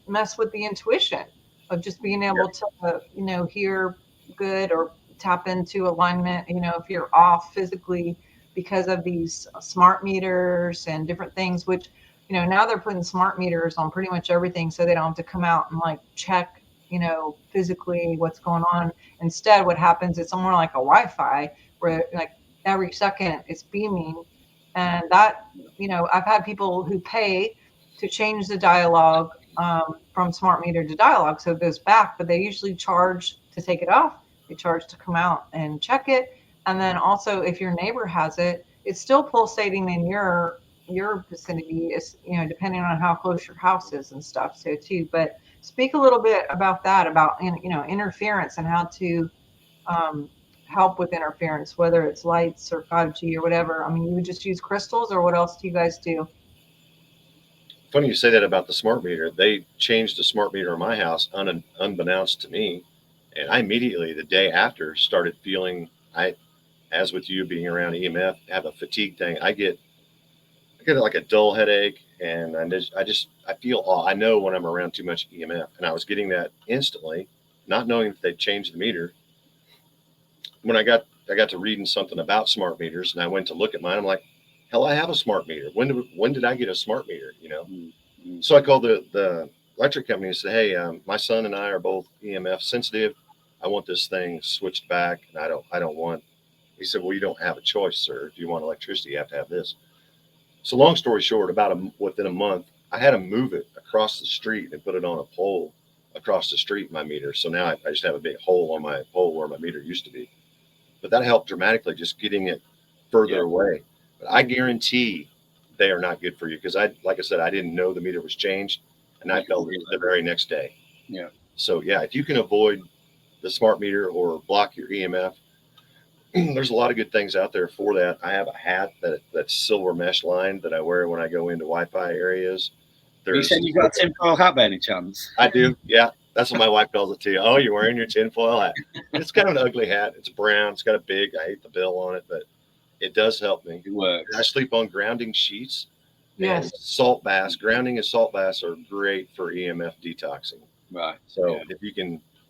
Speaker 1: mess with the intuition of just being able to, you know, hear good or tap into alignment, you know, if you're off physically because of these smart meters and different things, which, you know, now they're putting smart meters on pretty much everything so they don't have to come out and like check, you know, physically what's going on. Instead, what happens is somewhere like a Wi-Fi where like every second it's beaming. And that, you know, I've had people who pay to change the dialogue from smart meter to dialogue. So it goes back, but they usually charge to take it off. They charge to come out and check it. And then also if your neighbor has it, it's still pulsating in your vicinity, is, you know, depending on how close your house is and stuff. So too, but speak a little bit about that, about, you know, interference and how to help with interference, whether it's lights or 5G or whatever. I mean, you would just use crystals, or what else do you guys do?
Speaker 3: Funny you say that about the smart meter. They changed the smart meter in my house unbeknownst to me, and I immediately the day after started feeling, as with you being around EMF, have a fatigue thing. I get like a dull headache, and I feel off. I know when I'm around too much EMF, and I was getting that instantly, not knowing that they changed the meter. When I got to reading something about smart meters, and I went to look at mine, I'm like, hell, I have a smart meter. When did I get a smart meter? You know. Mm-hmm. So I called the electric company and said, hey, my son and I are both EMF sensitive. I want this thing switched back, and I don't want. He said, well, you don't have a choice, sir. If you want electricity, you have to have this. So long story short, within a month, I had to move it across the street and put it on a pole across the street, my meter. So now I just have a big hole on my pole where my meter used to be. But that helped dramatically, just getting it further away. But I guarantee they are not good for you, because like I said, I didn't know the meter was changed, and I felt it the very next day.
Speaker 2: Yeah.
Speaker 3: So yeah, if you can avoid the smart meter or block your EMF, there's a lot of good things out there for that. I have a hat that's silver mesh lined that I wear when I go into Wi-Fi areas.
Speaker 2: You said you got a tinfoil hat by any chance?
Speaker 3: I do, yeah. That's what my wife calls it too. Oh, you're wearing your tinfoil hat. It's kind of an ugly hat. It's brown. It's got a big, I hate the bill on it, but it does help me.
Speaker 2: It works.
Speaker 3: I sleep on grounding sheets.
Speaker 1: Yes.
Speaker 3: And salt baths, grounding and salt baths are great for EMF detoxing.
Speaker 2: Right.
Speaker 3: So
Speaker 2: yeah.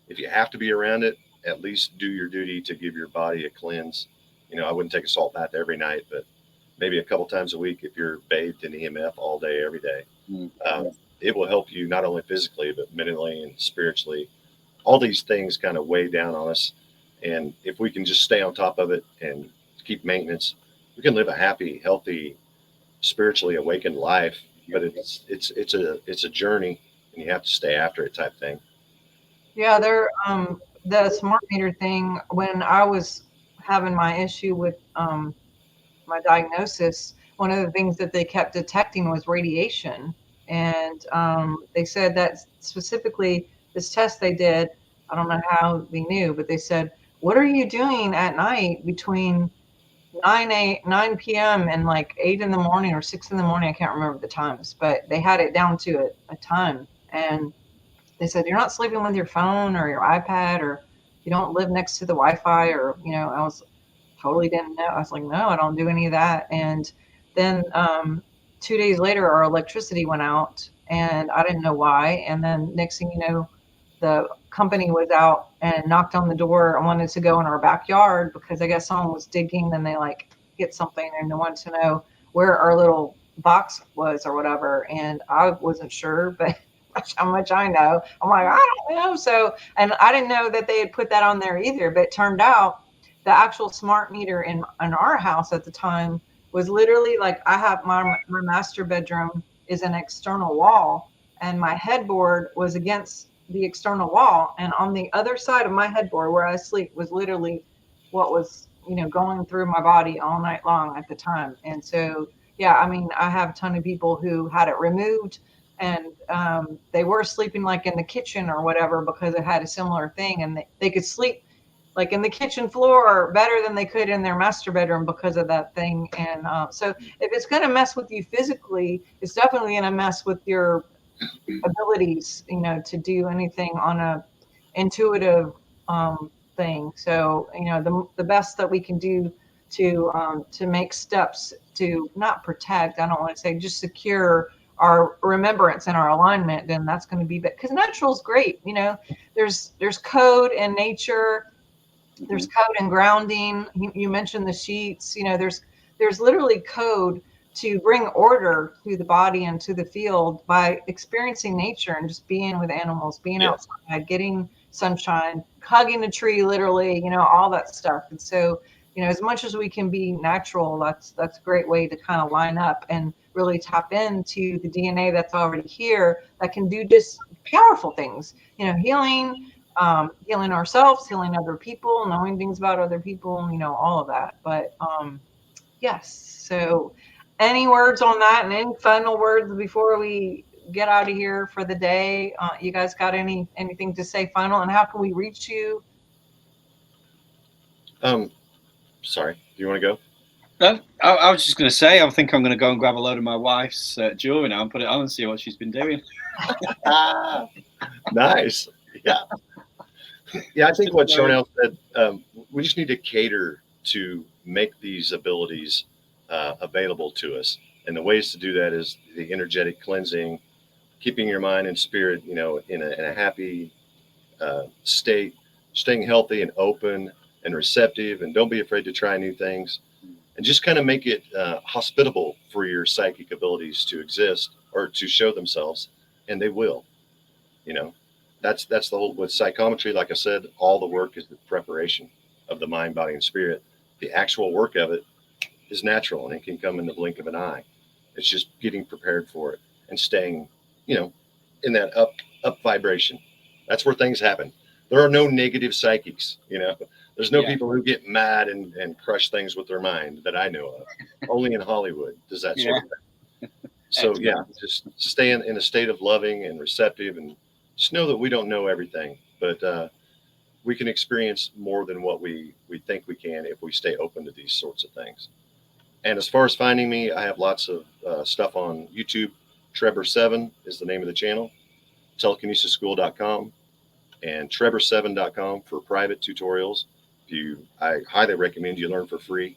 Speaker 3: if you have to be around it, at least do your duty to give your body a cleanse. I wouldn't take a salt bath every night, but maybe a couple times a week if you're bathed in EMF all day, every day. It will help you not only physically, but mentally and spiritually. All these things kind of weigh down on us. And if we can just stay on top of it and keep maintenance, we can live a happy, healthy, spiritually awakened life. But it's a journey, and you have to stay after it type thing.
Speaker 1: Yeah, the smart meter thing, when I was having my issue with my diagnosis, one of the things that they kept detecting was radiation. And they said that specifically this test they did, I don't know how they knew, but they said, what are you doing at night between 9 p.m. and like 8 in the morning or 6 in the morning? I can't remember the times, but they had it down to a time. And they said, you're not sleeping with your phone or your iPad, or you don't live next to the Wi-Fi, or, I was totally didn't know. I was like, no, I don't do any of that. And then 2 days later, our electricity went out, and I didn't know why. And then next thing you know, the company was out and knocked on the door and wanted to go in our backyard because I guess someone was digging and they get something and they wanted to know where our little box was or whatever. And I wasn't sure, but how much I know. I'm like, I don't know. So, and I didn't know that they had put that on there either, but it turned out the actual smart meter in our house at the time was literally like, I have my master bedroom is an external wall, and my headboard was against the external wall, and on the other side of my headboard where I sleep was literally what was going through my body all night long at the time. And so yeah, I mean, I have a ton of people who had it removed, and they were sleeping like in the kitchen or whatever because it had a similar thing, and they could sleep like in the kitchen floor better than they could in their master bedroom because of that thing. And so if it's going to mess with you physically, it's definitely going to mess with your abilities, to do anything on a intuitive thing. So, the best that we can do to make steps to not protect, I don't want to say, just secure our remembrance and our alignment, then that's going to be, because natural is great. There's code in nature. There's code and grounding. You mentioned the sheets. There's literally code to bring order to the body and to the field by experiencing nature and just being with animals, being outside, getting sunshine, hugging a tree, literally, all that stuff. And so, as much as we can be natural, that's a great way to kind of line up and really tap into the DNA that's already here that can do just powerful things, healing, healing ourselves, healing other people, knowing things about other people, all of that. But yes. So any words on that, and any final words before we get out of here for the day? You guys got anything to say final, and how can we reach you?
Speaker 3: Sorry, do you want to go?
Speaker 2: I was just going to say, I think I'm going to go and grab a load of my wife's jewelry now and put it on and see what she's been doing.
Speaker 3: Nice. Yeah. Yeah, I think what Sharnael said, we just need to cater to make these abilities available to us. And the ways to do that is the energetic cleansing, keeping your mind and spirit, in a happy state, staying healthy and open and receptive, and don't be afraid to try new things, and just kind of make it hospitable for your psychic abilities to exist or to show themselves, and they will. That's the whole with psychometry. Like I said, all the work is the preparation of the mind, body, and spirit. The actual work of it is natural, and it can come in the blink of an eye. It's just getting prepared for it and staying, in that up vibration. That's where things happen. There are no negative psychics, There's no people who get mad and crush things with their mind that I know of. Only in Hollywood does that sort of thing. So just stay in a state of loving and receptive, and just know that we don't know everything, but we can experience more than what we think we can if we stay open to these sorts of things. And as far as finding me, I have lots of stuff on YouTube. Trebor Seven is the name of the channel. Telekinesisschool.com and Trebor7.com for private tutorials. I highly recommend you learn for free.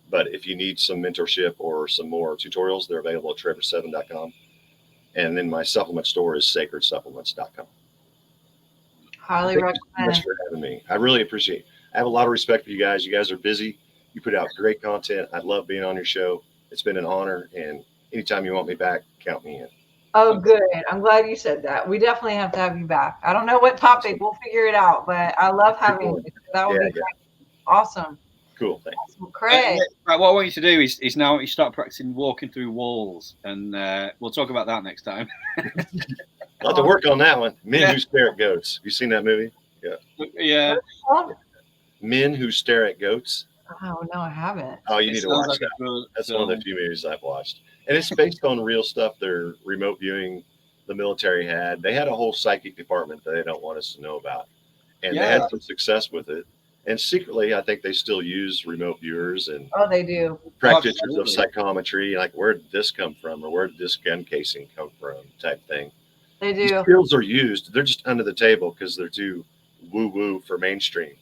Speaker 3: But if you need some mentorship or some more tutorials, they're available at Trebor7.com. And then my supplement store is sacredsupplements.com.
Speaker 1: Highly
Speaker 3: Thank you so
Speaker 1: recommend.
Speaker 3: much for having me. I really appreciate it. I have a lot of respect for you guys. You guys are busy. You put out great content. I love being on your show. It's been an honor. And anytime you want me back, count me in.
Speaker 1: Oh, good. I'm glad you said that. We definitely have to have you back. I don't know what topic. We'll figure it out. But I love having you. That would be great. Awesome.
Speaker 3: Cool. Thanks.
Speaker 1: Awesome. Craig.
Speaker 2: Right, what I want you to do is now you start practicing walking through walls, and we'll talk about that next time.
Speaker 3: I'll have to work on that one. Men Who Stare at Goats. Have you seen that movie? Yeah.
Speaker 2: Yeah.
Speaker 3: Men Who Stare at Goats.
Speaker 1: Oh, no, I haven't.
Speaker 3: Oh, you need to watch that. That's one of the few movies I've watched. And it's based on real stuff their remote viewing the military had. They had a whole psychic department that they don't want us to know about. And they had some success with it. And secretly, I think they still use remote viewers and
Speaker 1: they do.
Speaker 3: practitioners of psychometry, like where did this come from or where did this gun casing come from type thing.
Speaker 1: They do.
Speaker 3: These skills are used. They're just under the table because they're too woo-woo for mainstream.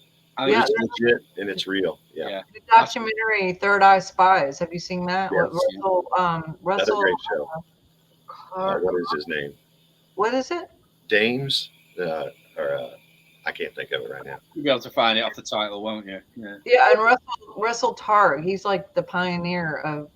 Speaker 3: It's legit and it's real. Yeah.
Speaker 1: The documentary Third Eye Spies. Have you seen that?
Speaker 3: Yes.
Speaker 1: Russell.
Speaker 3: That's a great show. What is his name?
Speaker 1: What is it?
Speaker 3: Dames. I can't think of it right now.
Speaker 2: You'll be able to find it off the title, won't you? Yeah.
Speaker 1: Yeah, and Russell Targ. He's like the pioneer of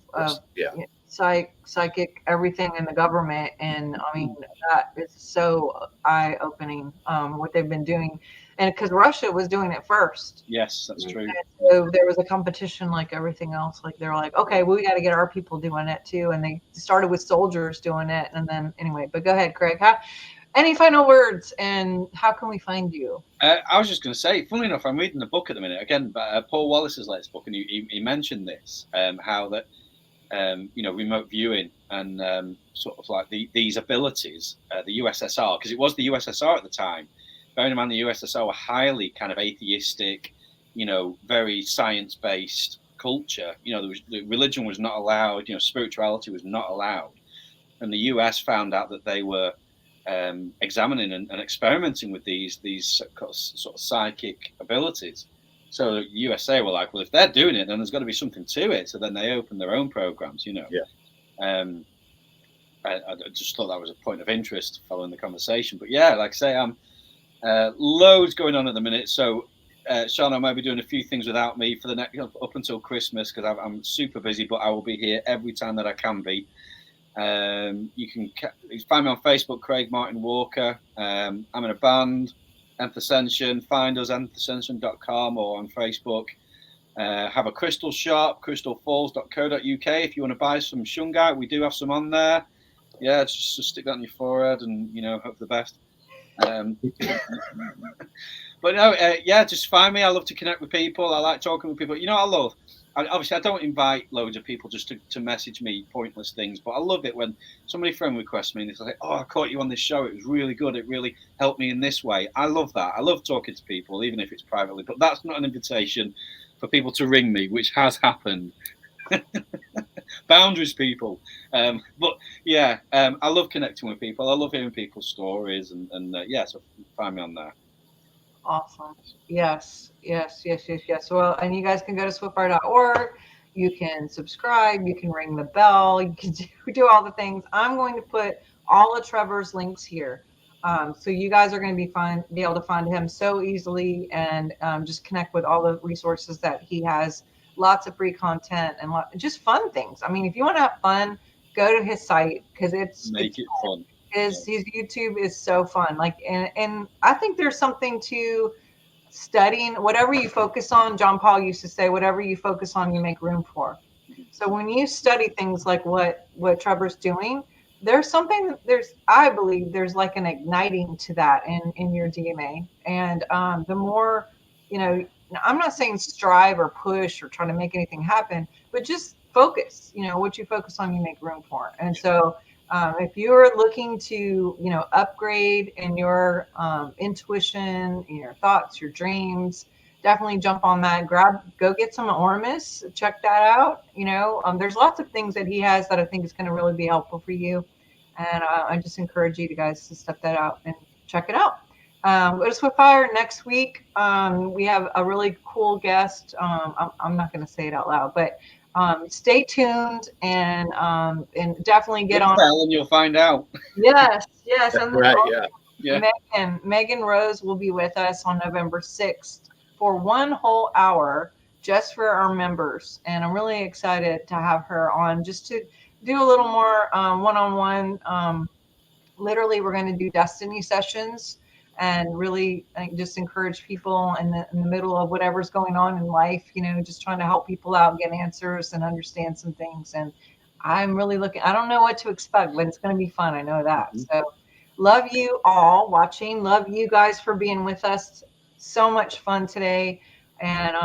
Speaker 1: psychic everything in the government, and I mean that is so eye-opening. What they've been doing. And because Russia was doing it first.
Speaker 2: Yes, that's true.
Speaker 1: And so there was a competition like everything else. Like they're like, okay, well, we got to get our people doing it too. And they started with soldiers doing it. And then anyway, but go ahead, Craig. Any final words and how can we find you?
Speaker 2: I was just going to say, funnily enough, I'm reading the book at the minute. Again, Paul Wallace's latest book, and he mentioned this, how that, remote viewing and sort of like these abilities, the USSR, because it was the USSR at the time. Bearing in mind the USSR were highly kind of atheistic, very science-based culture. The religion was not allowed, spirituality was not allowed. And the US found out that they were examining and experimenting with these sort of psychic abilities. So the USA were like, well, if they're doing it, then there's got to be something to it. So then they opened their own programs, Yeah. I just thought that was a point of interest following the conversation. But yeah, like I say, loads going on at the minute. So Sharnael might be doing a few things without me for the next up until Christmas because I'm super busy, but I will be here every time that I can be. You can find me on Facebook, Craig Martin Walker. I'm in a band, Nth Ascension. Find us nthascension.com or on Facebook. Have a crystal shop, crystalfalls.co.uk. If you want to buy some shungite, we do have some on there. Yeah, just stick that on your forehead and hope for the best. But no, just find me. I love to connect with people. I like talking with people. Obviously, I don't invite loads of people just to message me pointless things, but I love it when somebody friend requests me and they say, "Oh, I caught you on this show. It was really good. It really helped me in this way." I love that. I love talking to people, even if it's privately. But that's not an invitation for people to ring me, which has happened. Boundaries, people. But yeah, I love connecting with people. I love hearing people's stories, and so find me on there.
Speaker 1: Awesome. Yes. Well, and you guys can go to swiftfire.org. You can subscribe. You can ring the bell. You can do all the things. I'm going to put all of Trevor's links here. So you guys are going to be able to find him so easily and just connect with all the resources that he has. Lots of free content and just fun things. I mean, if you want to have fun, go to his site because it's
Speaker 2: fun.
Speaker 1: His YouTube is so fun. Like, and I think there's something to studying whatever you focus on. John Paul used to say, whatever you focus on, you make room for. So when you study things like what Trevor's doing, I believe there's like an igniting to that in your DNA. And the more, I'm not saying strive or push or try to make anything happen, but just focus, what you focus on, you make room for. And so If you're looking to, upgrade in your intuition, in your thoughts, your dreams, definitely jump on that. Go get some Ormus. Check that out. There's lots of things that he has that I think is going to really be helpful for you. And I just encourage you guys to step that out and check it out. Go to Swiftfire next week. We have a really cool guest. I'm not going to say it out loud, but stay tuned and definitely get on.
Speaker 2: And you'll find out.
Speaker 1: Yes. And
Speaker 3: Right, yeah.
Speaker 1: Megan Rose will be with us on November 6th for 1 whole hour just for our members. And I'm really excited to have her on just to do a little more one-on-one. Literally, we're going to do destiny sessions and really just encourage people in the middle of whatever's going on in life, just trying to help people out, get answers and understand some things. And I'm really I don't know what to expect, but it's going to be fun. I know that. Mm-hmm. So love you all watching. Love you guys for being with us. So much fun today. And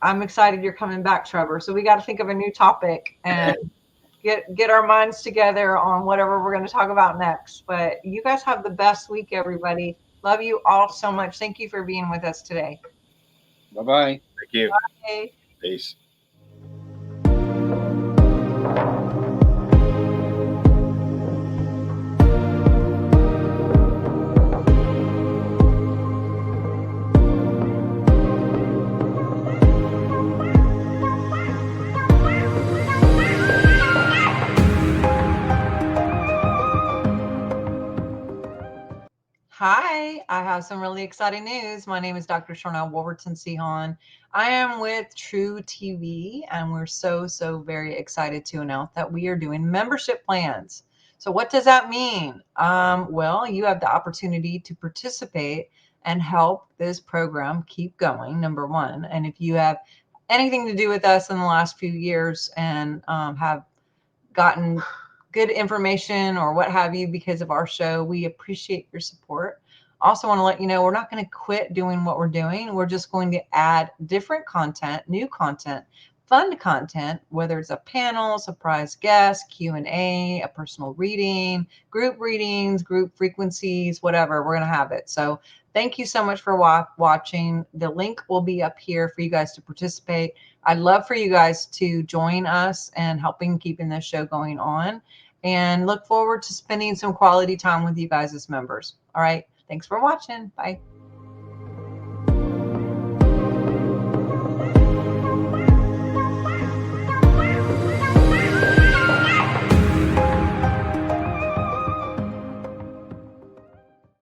Speaker 1: I'm excited you're coming back, Trevor. So we got to think of a new topic and get our minds together on whatever we're going to talk about next. But you guys have the best week, everybody. Love you all so much. Thank you for being with us today.
Speaker 2: Bye-bye.
Speaker 3: Thank you.
Speaker 1: Bye.
Speaker 3: Peace.
Speaker 1: Hi, I have some really exciting news. My name is Dr. Sharnael True. I am with True TV, and we're so very excited to announce that we are doing membership plans. So what does that mean? Well, you have the opportunity to participate and help this program keep going, number one. And if you have anything to do with us in the last few years and have gotten good information or what have you because of our show, we appreciate your support. Also want to let you know we're not going to quit doing what we're doing. We're just going to add different content, new content, fun content, whether it's a panel, surprise guest, Q&A, a personal reading, group readings, group frequencies, whatever, we're going to have it. So thank you so much for watching. The link will be up here for you guys to participate. I'd love for you guys to join us and helping keeping this show going on, and look forward to spending some quality time with you guys as members. All right. Thanks for watching. Bye.